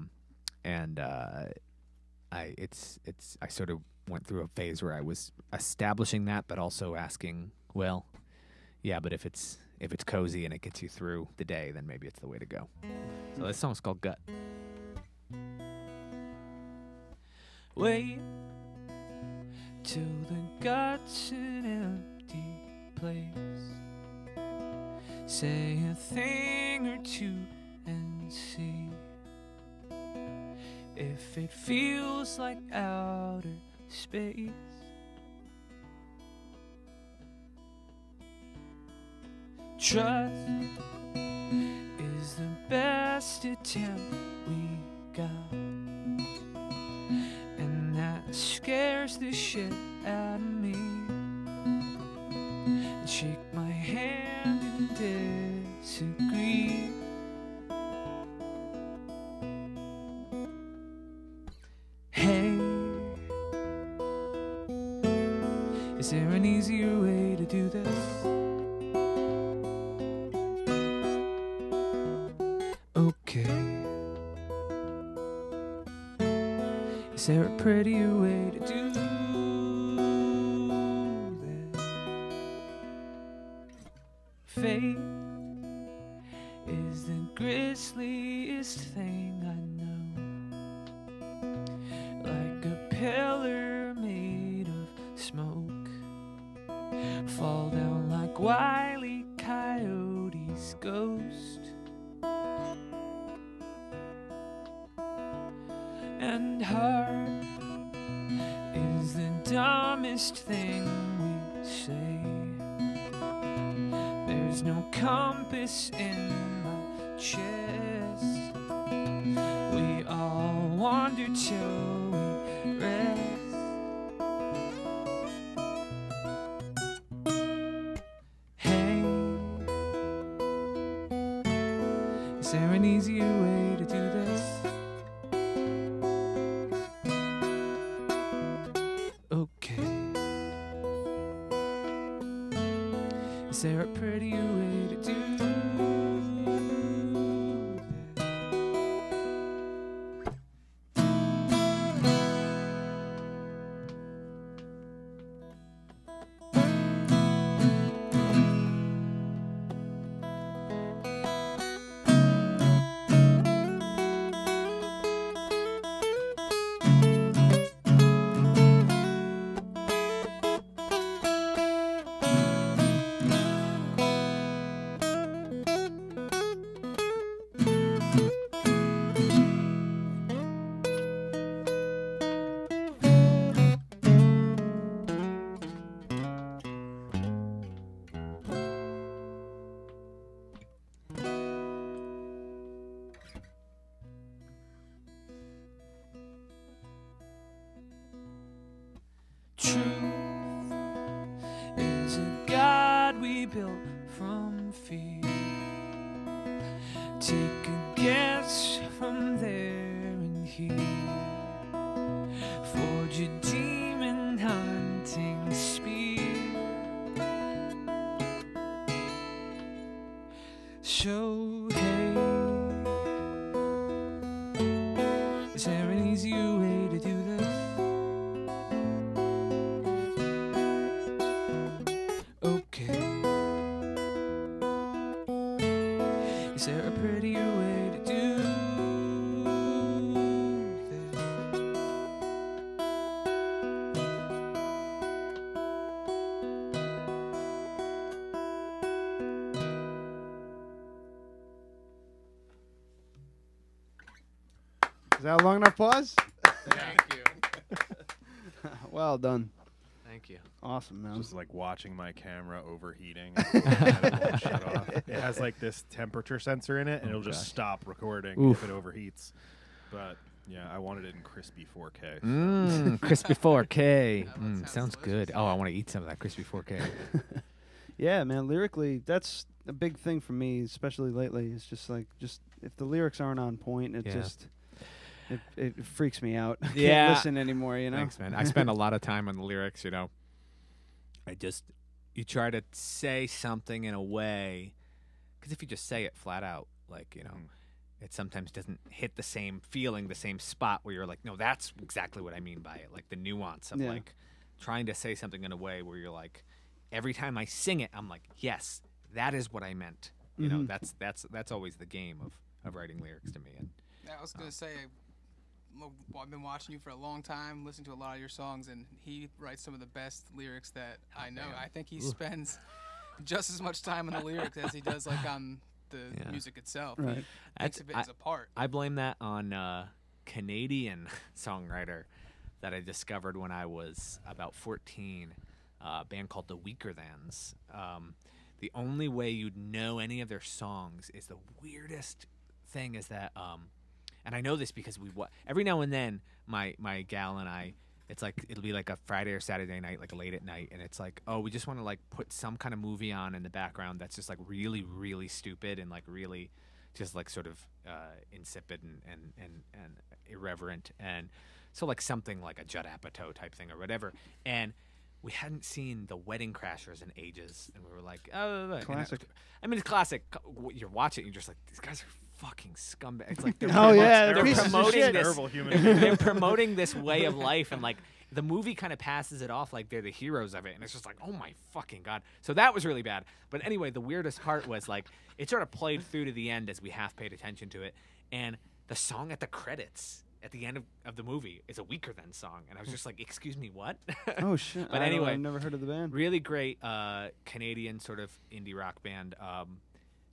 sort of went through a phase where I was establishing that, but also asking, well, yeah, but if it's cozy and it gets you through the day, then maybe it's the way to go. So this song's called Gut. Wait till the gut's an empty place. Say a thing or two and see if it feels like outer space. Trust is the best attempt we got, and that scares the shit out of me. And shake my hand and disagree. Hey, is there an easier way to do this? Okay. Is there a prettier way to do this? Fate is the grisliest thing I know. Like a pillar made of smoke, fall down like Wile E. Coyote's ghost. And heart is the dumbest thing we say. There's no compass in my chest. We all wander till we rest. Hey, is there an easier way to do this? Okay. Is there a prettier way to do this? Forge a demon hunting spear. So hey, is there an easier way to do this? Okay. Is there a prettier way to do this? Is that a long enough pause? Thank you. Well done. Thank you. Awesome, man. Just like watching my camera overheating. And it won't shut off. It has like this temperature sensor in it, and it'll just stop recording if it overheats. But yeah, I wanted it in crispy 4K. Crispy 4K. Sounds good. Oh, I want to eat some of that crispy 4K. Yeah, man. Lyrically, that's a big thing for me, especially lately. It's just like, if the lyrics aren't on point, it just it freaks me out. I can't listen anymore. You know. Thanks, man. I spend a lot of time on the lyrics. You know, you try to say something in a way, because if you just say it flat out, like, you know, it sometimes doesn't hit the same feeling, the same spot where you're like, no, that's exactly what I mean by it. Like the nuance of like trying to say something in a way where you're like, every time I sing it, I'm like, yes, that is what I meant. You know, that's always the game of writing lyrics to me. And I was gonna say, I've been watching you for a long time, listening to a lot of your songs, and he writes some of the best lyrics that I know. I think he spends just as much time on the lyrics as he does like on the music itself. Right. He thinks of it as a part. I blame that on a Canadian songwriter that I discovered when I was about 14, a band called the Weaker Thans. The only way you'd know any of their songs is the weirdest thing is that, and I know this because every now and then my gal and I, it's like it'll be like a Friday or Saturday night, like late at night, and it's like, oh, we just want to like put some kind of movie on in the background that's just like really, really stupid and like really just like sort of insipid and irreverent, and so like something like a Judd Apatow type thing or whatever, and we hadn't seen The Wedding Crashers in ages, and we were like, oh, classic. I mean, it's classic. You're watching, you're just like, these guys are fucking scumbags. It's like they're they're promoting this. Human They're promoting this way of life, and like the movie kind of passes it off like they're the heroes of it, and it's just like, oh my fucking god. So that was really bad. But anyway, the weirdest part was like it sort of played through to the end as we half paid attention to it, and the song at the credits at the end of the movie is a Weaker Than song, and I was just like, excuse me, what? Oh shit. But anyway, I've never heard of the band. Really great Canadian sort of indie rock band,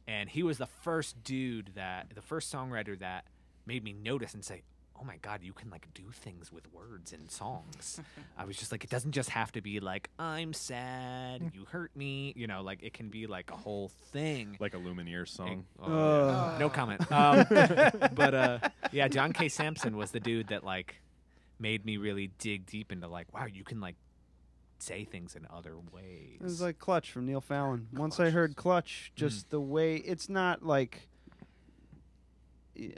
and he was the first songwriter that made me notice and say, oh my god, you can like do things with words in songs. I was just like, it doesn't just have to be like, I'm sad, you hurt me, you know, like it can be like a whole thing, like a Lumineers song. No comment. But yeah, John K. Sampson was the dude that like made me really dig deep into like, wow, you can like say things in other ways. It was like Clutch from Neil Fallon. Once I heard Clutch, just the way it's not like,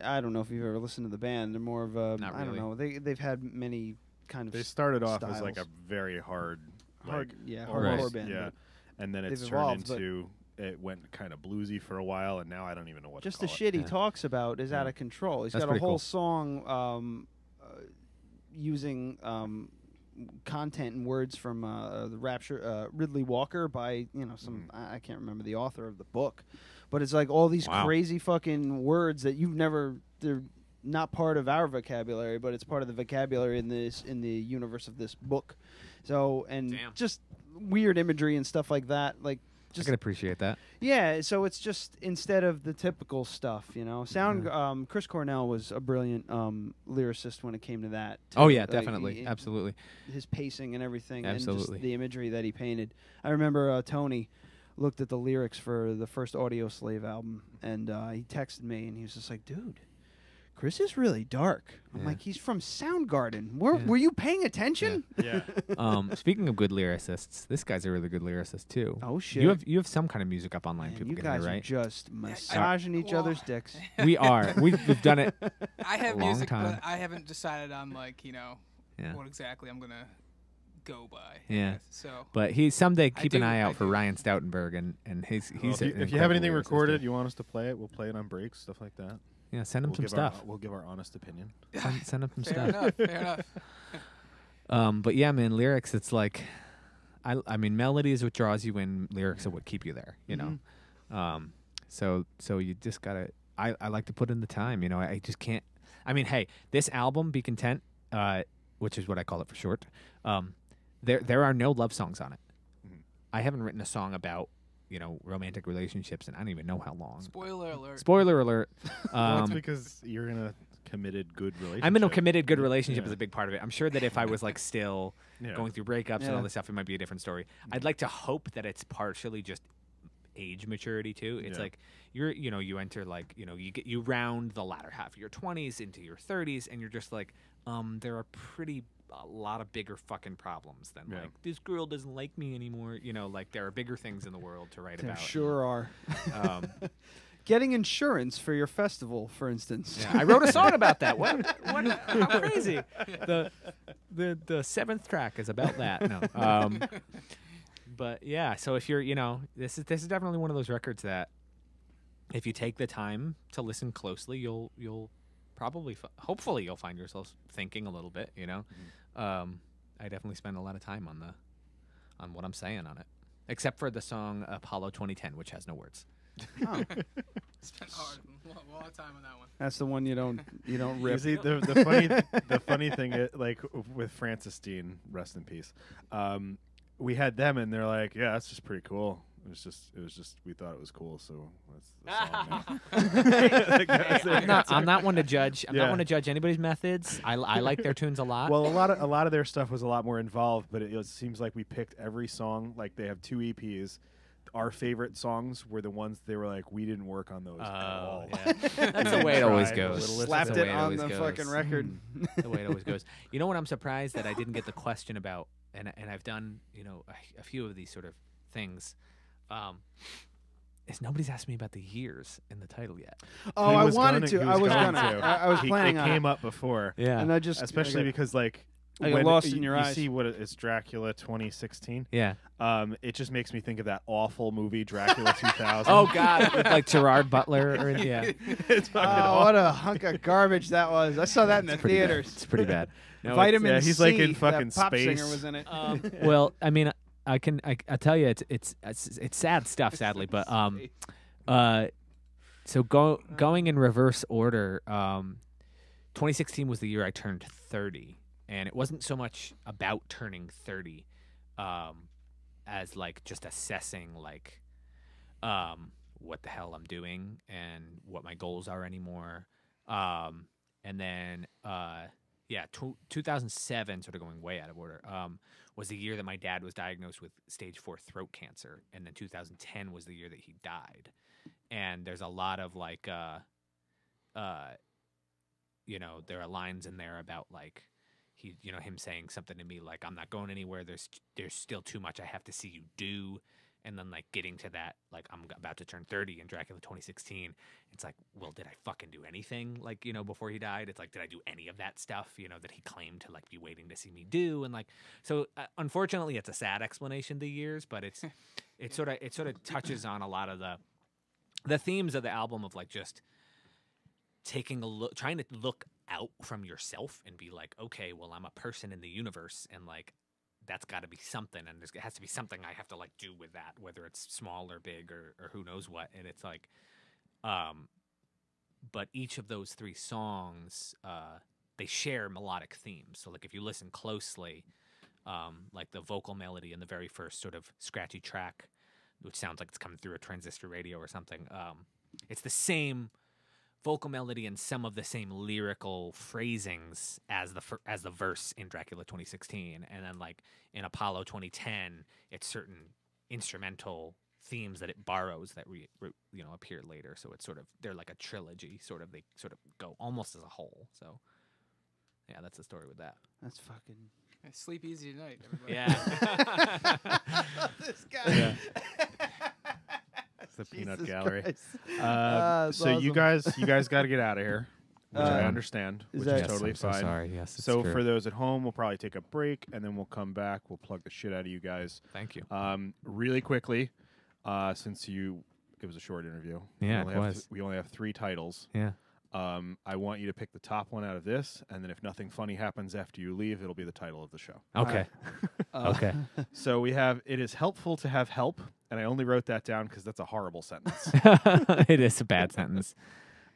I don't know if you've ever listened to the band. They're more of a, Not I don't really. know. They've had many kind of. They started off styles. as like a very hardcore band. Yeah, and then it's they've turned evolved, into. It went kind of bluesy for a while, and now I don't even know what. Just to the call shit it. he talks about is out of control. He's That's got a pretty whole cool. song using content and words from the Rapture, Ridley Walker by some I can't remember the author of the book, but it's like all these crazy fucking words that you've never. They're not part of our vocabulary, but it's part of the vocabulary in the universe of this book. So just weird imagery and stuff like that, like. I can appreciate that. Yeah, so it's just instead of the typical stuff, Chris Cornell was a brilliant lyricist when it came to that. Too. Oh yeah, definitely, absolutely. His pacing and everything, absolutely. and just the imagery that he painted. I remember Tony looked at the lyrics for the first Audio Slave album, and he texted me, and he was just like, "Dude, Chris is really dark." I'm like, he's from Soundgarden. Were you paying attention? Yeah. Speaking of good lyricists, this guy's a really good lyricist too. Oh shit! You have some kind of music up online. Man, people you can guys hear, right? are just massaging each other's dicks. We are. We've done it. I have a long music, time. but I haven't decided on what exactly I'm gonna go by. Yeah. So, but he someday keep an eye out for Ryan Stoutenberg, and he's. If you have anything recorded, you want us to play it, we'll play it on breaks, stuff like that. Yeah, send him some stuff. We'll give our honest opinion. Send him some fair stuff. Fair enough. But yeah, man, lyrics. It's like, I mean, melody is what draws you in. Lyrics are what keep you there. You know. So you just gotta. I like to put in the time. You know, I just can't. I mean, hey, this album, Be Content, which is what I call it for short. There are no love songs on it. I haven't written a song about, you know, romantic relationships, and I don't even know how long. Spoiler alert. Spoiler alert. Well, it's because you're in a committed good relationship. I'm in a committed good relationship is a big part of it. I'm sure that if I was like still going through breakups and all this stuff, it might be a different story. I'd like to hope that it's partially just age maturity too. It's like you enter like, you know, you round the latter half of your 20s into your 30s, and you're just like, there are a lot of bigger fucking problems than like, this girl doesn't like me anymore. You know, like there are bigger things in the world to write about. There sure are. Getting insurance for your festival, for instance. Yeah, I wrote a song about that. What? How crazy! The seventh track is about that. No. But yeah, so if you're, you know, this is definitely one of those records that if you take the time to listen closely, you'll probably, hopefully, you'll find yourself thinking a little bit. You know, I definitely spend a lot of time on what I'm saying on it, except for the song Apollo 2010, which has no words. Oh. Spent a lot of time on that one. That's the one you don't rip. See, the funny thing is, like with Francis Dean, rest in peace. We had them, and they're like, "Yeah, that's just pretty cool." It was just we thought it was cool, so that's the song now. I'm not one to judge. I'm not one to judge anybody's methods. I like their tunes a lot. Well, a lot of their stuff was a lot more involved, but it seems like we picked every song. Like they have 2 EPs. Our favorite songs were the ones they were like, we didn't work on those at all. Yeah. That's the way it always goes. Slapped it on the fucking record. The way it always goes. You know what? I'm surprised that I didn't get the question about, and I've done, you know, a few of these sort of things. Is nobody's asked me about the years in the title yet. Oh, I wanted to. I was planning on it. It came up before. Yeah, and I just especially because like. I got lost in your eyes. You see what it's Dracula 2016. Yeah. It just makes me think of that awful movie Dracula 2000. Oh God, with like Gerard Butler. It's fucking awful. What a hunk of garbage that was. I saw that in the theaters. It's pretty bad. No, Vitamin C. He's like in fucking that pop space. singer was in it. Well, I mean, I tell you, it's sad stuff, sadly, but so going in reverse order. 2016 was the year I turned 30. And it wasn't so much about turning 30 as like just assessing like what the hell I'm doing and what my goals are anymore. And then 2007, sort of going way out of order, was the year that my dad was diagnosed with stage 4 throat cancer. And then 2010 was the year that he died. And there's a lot of like, you know, there are lines in there about like, him saying something to me like, I'm not going anywhere. There's still too much I have to see you do. And then like getting to that, like I'm about to turn 30 in Dracula 2016. It's like, well, did I fucking do anything? Like, you know, before he died, it's like, did I do any of that stuff, you know, that he claimed to like be waiting to see me do? And like, so unfortunately it's a sad explanation, the years, but it sort of touches on a lot of the themes of the album of like just taking a look, trying to look out from yourself and be like, okay, well, I'm a person in the universe, and like that's got to be something, and there has to be something I have to like do with that, whether it's small or big or who knows what. And it's like, but each of those 3 songs, they share melodic themes. So like if you listen closely, like the vocal melody in the very first sort of scratchy track, which sounds like it's coming through a transistor radio or something, it's the same vocal melody and some of the same lyrical phrasings as the verse in Dracula 2016, and then like in Apollo 2010, it's certain instrumental themes that it borrows that appear later. So it's sort of, they're like a trilogy. They sort of go almost as a whole. So yeah, that's the story with that. That's fucking. Sleep easy tonight, everybody. Yeah. This guy. Yeah. The peanut gallery. So awesome. You guys got to get out of here. which I understand, which is totally I'm so fine. sorry. Yes, it's so true. for those at home, we'll probably take a break, and then we'll come back. We'll plug the shit out of you guys. Thank you. Really quickly, since it was a short interview. Yeah, it was. We only have 3 titles. Yeah. I want you to pick the top one out of this, and then if nothing funny happens after you leave, it'll be the title of the show. Okay. Okay. So we have, it is helpful to have help, and I only wrote that down because that's a horrible sentence. It is a bad sentence.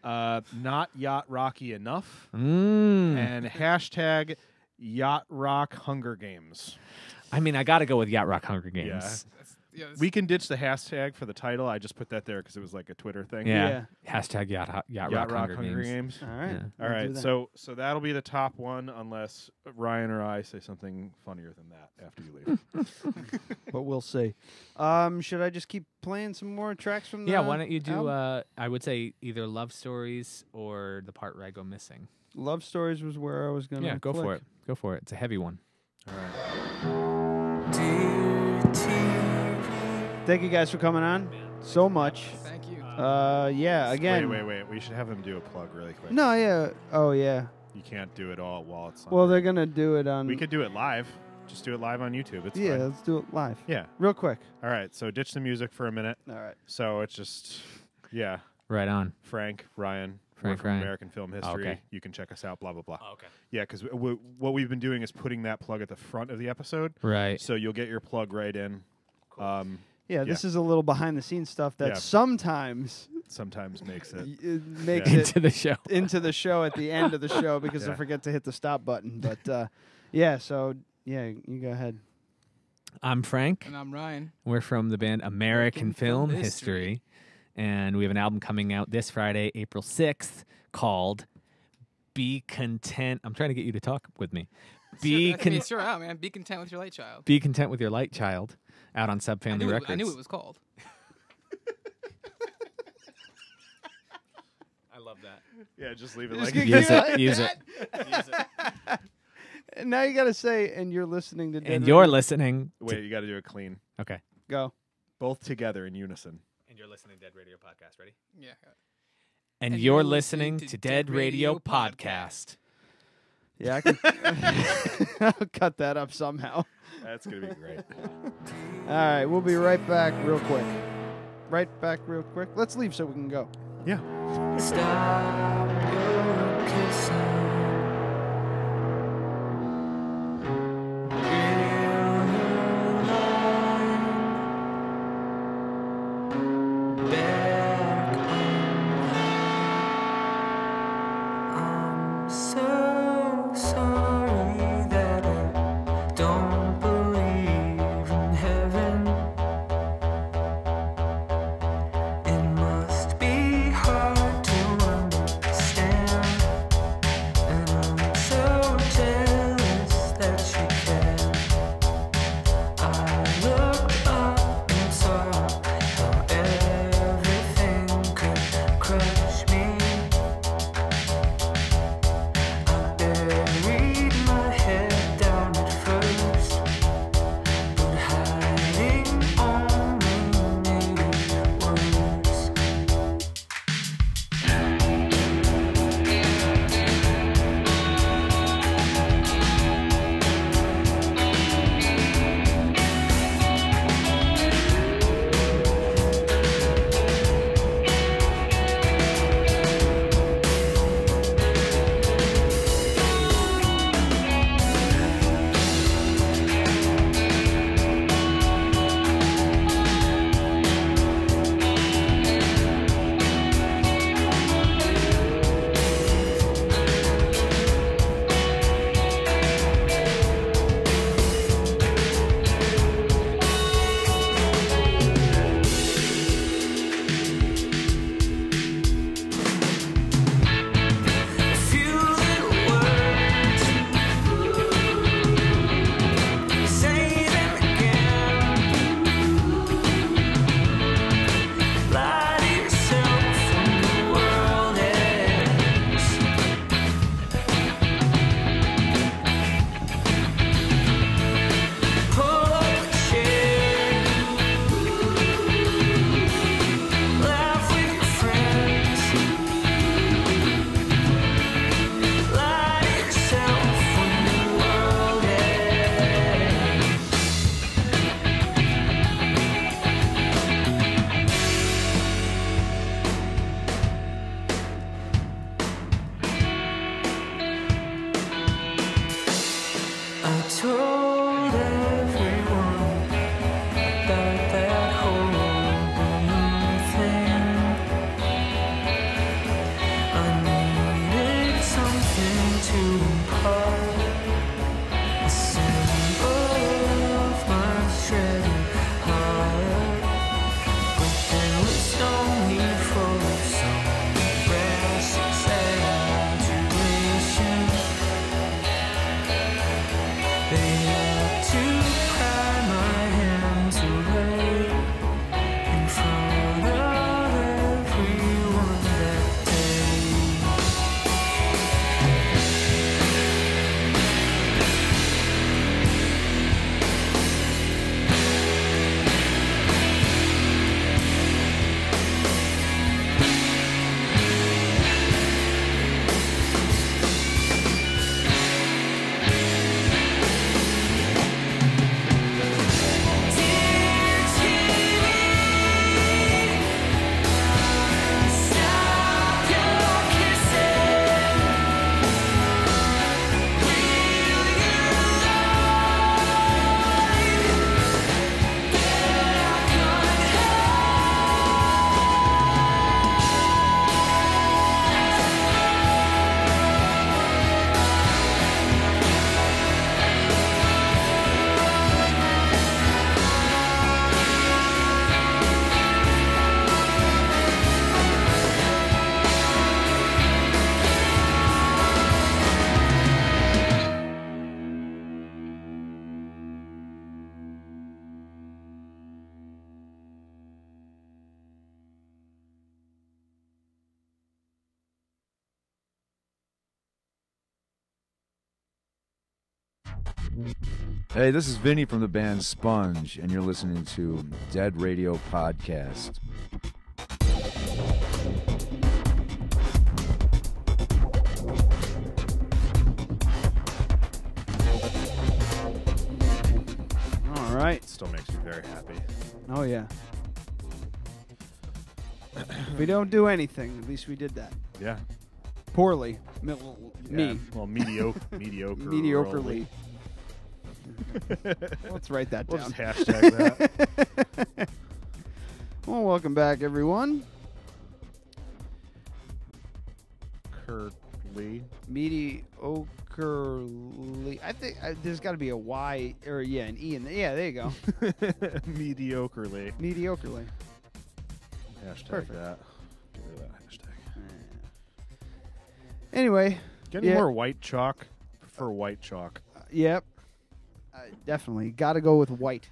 Not Yacht Rocky enough, Mm. and # Yacht Rock Hunger Games. I mean, I got to go with Yacht Rock Hunger Games. Yeah. We can ditch the hashtag for the title. I just put that there because it was like a Twitter thing. Yeah. Hashtag Yacht Rock Hunger Games. All right. Yeah. All right. So that'll be the top one unless Ryan or I say something funnier than that after you leave. But we'll see. Should I just keep playing some more tracks from the Yeah, why don't you do, album? I would say either Love Stories or the part where I go missing. Love Stories was where I was going to Yeah, go for it. Go for it. It's a heavy one. All right. Thank you guys for coming on so much. Thank you. Yeah, again. Wait. We should have him do a plug really quick. No, yeah. Oh, yeah. You can't do it all while it's on. Well, they're going to do it on... We could do it live. Just do it live on YouTube. It's Yeah, fine. let's do it live. Yeah. Real quick. All right. So ditch the music for a minute. All right. So it's just, yeah. Right on. Frank, Ryan. Frank, we're from Ryan. American Film History. Okay. You can check us out, blah, blah, blah. Oh, okay. Yeah, because what we've been doing is putting that plug at the front of the episode. Right. So you'll get your plug right in. Cool. Yeah, this is a little behind-the-scenes stuff that Yeah. sometimes makes it. it makes Yeah. it Into the show. into the show at the end of the show because I Yeah. forget to hit the stop button. But yeah, so yeah, you go ahead. I'm Frank. And I'm Ryan. We're from the band American Film History. And we have an album coming out this Friday, April 6th, called Be Content. I'm trying to get you to talk with me. Sure out, man. Be content with your light child. Be Content with Your Light Child, out on Subfamily Records. I knew it was called. I love that. Yeah, just leave it Just like Use like it. Use it. that. Use it. And now you got to say, and you're listening to. Dead And you're Radio. listening. Wait, you got to do it clean. Okay. Go. Both together in unison. And you're listening to Dead Radio Podcast. Ready? Yeah. And you're listening to Dead Radio Podcast. Yeah, I can. I'll cut that up somehow. That's going to be great. All right, we'll be right back real quick. Right back real quick. Let's leave so we can go. Yeah. Stop your kissing. I'm so sorry that I don't believe in heaven. It must be hard to understand told everyone about that whole balloon thing. I needed something to impart, a symbol of my shredded heart. But there was no need for some rash exaggeration. They had to pry my hands away in front of everyone that day. Hey, this is Vinny from the band Sponge, and you're listening to Dead Radio Podcast. All right. Still makes me very happy. Oh, yeah. If we don't do anything, at least we did that. Yeah. Poorly. Me. Well, mediocrely. Mediocrely. Let's write that We'll down. just hashtag that. Well, welcome back, everyone. Curtly. Mediocrely. I think there's got to be a Y or an E in there. Yeah, there you go. Mediocrely. Mediocrely. Hashtag Perfect. that. Get rid of that hashtag. Anyway. Get any more white chalk? Prefer white chalk. Yep. Definitely. Got to go with white.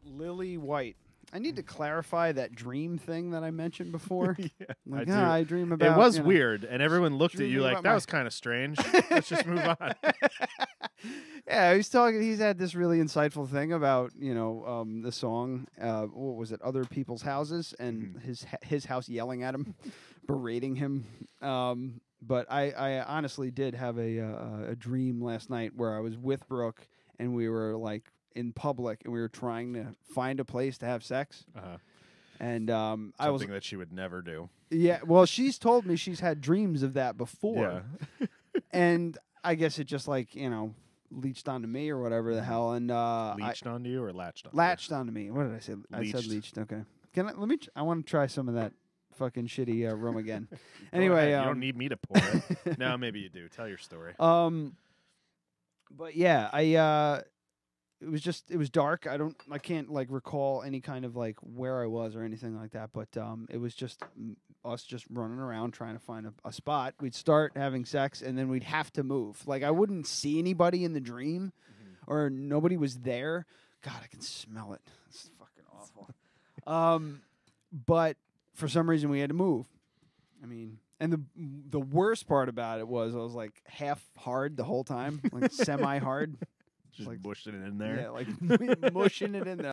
Lily White. I need to clarify that dream thing that I mentioned before. Yeah, I dream about... It was weird, and everyone looked at you dreaming like, about that my- was kind of strange. Let's just move on. Yeah, he's had this really insightful thing about, the song, what was it, Other People's Houses, and his house yelling at him, berating him. But I honestly did have a dream last night where I was with Brooke, and we were, like, in public, and we were trying to find a place to have sex. Uh-huh. And I was... Something that she would never do. Yeah, well, she's told me she's had dreams of that before. Yeah. And I guess it just, like, leached onto me or whatever the hell. And leached onto you or latched on? Latched onto me. What did I say? Leached. I said leached. Okay. I want to try some of that fucking shitty rum again. Anyway, you don't need me to pour it. No, maybe you do. Tell your story. But yeah, it was dark. I can't like recall any kind of like where I was or anything like that. But it was just us just running around trying to find a spot. We'd start having sex, and then we'd have to move. Like I wouldn't see anybody in the dream, or nobody was there. God, I can smell it. It's fucking awful. But for some reason we had to move. I mean, and the worst part about it was I was like half hard the whole time, like semi hard. Just like mushing it in there. Yeah, like mushing it in there.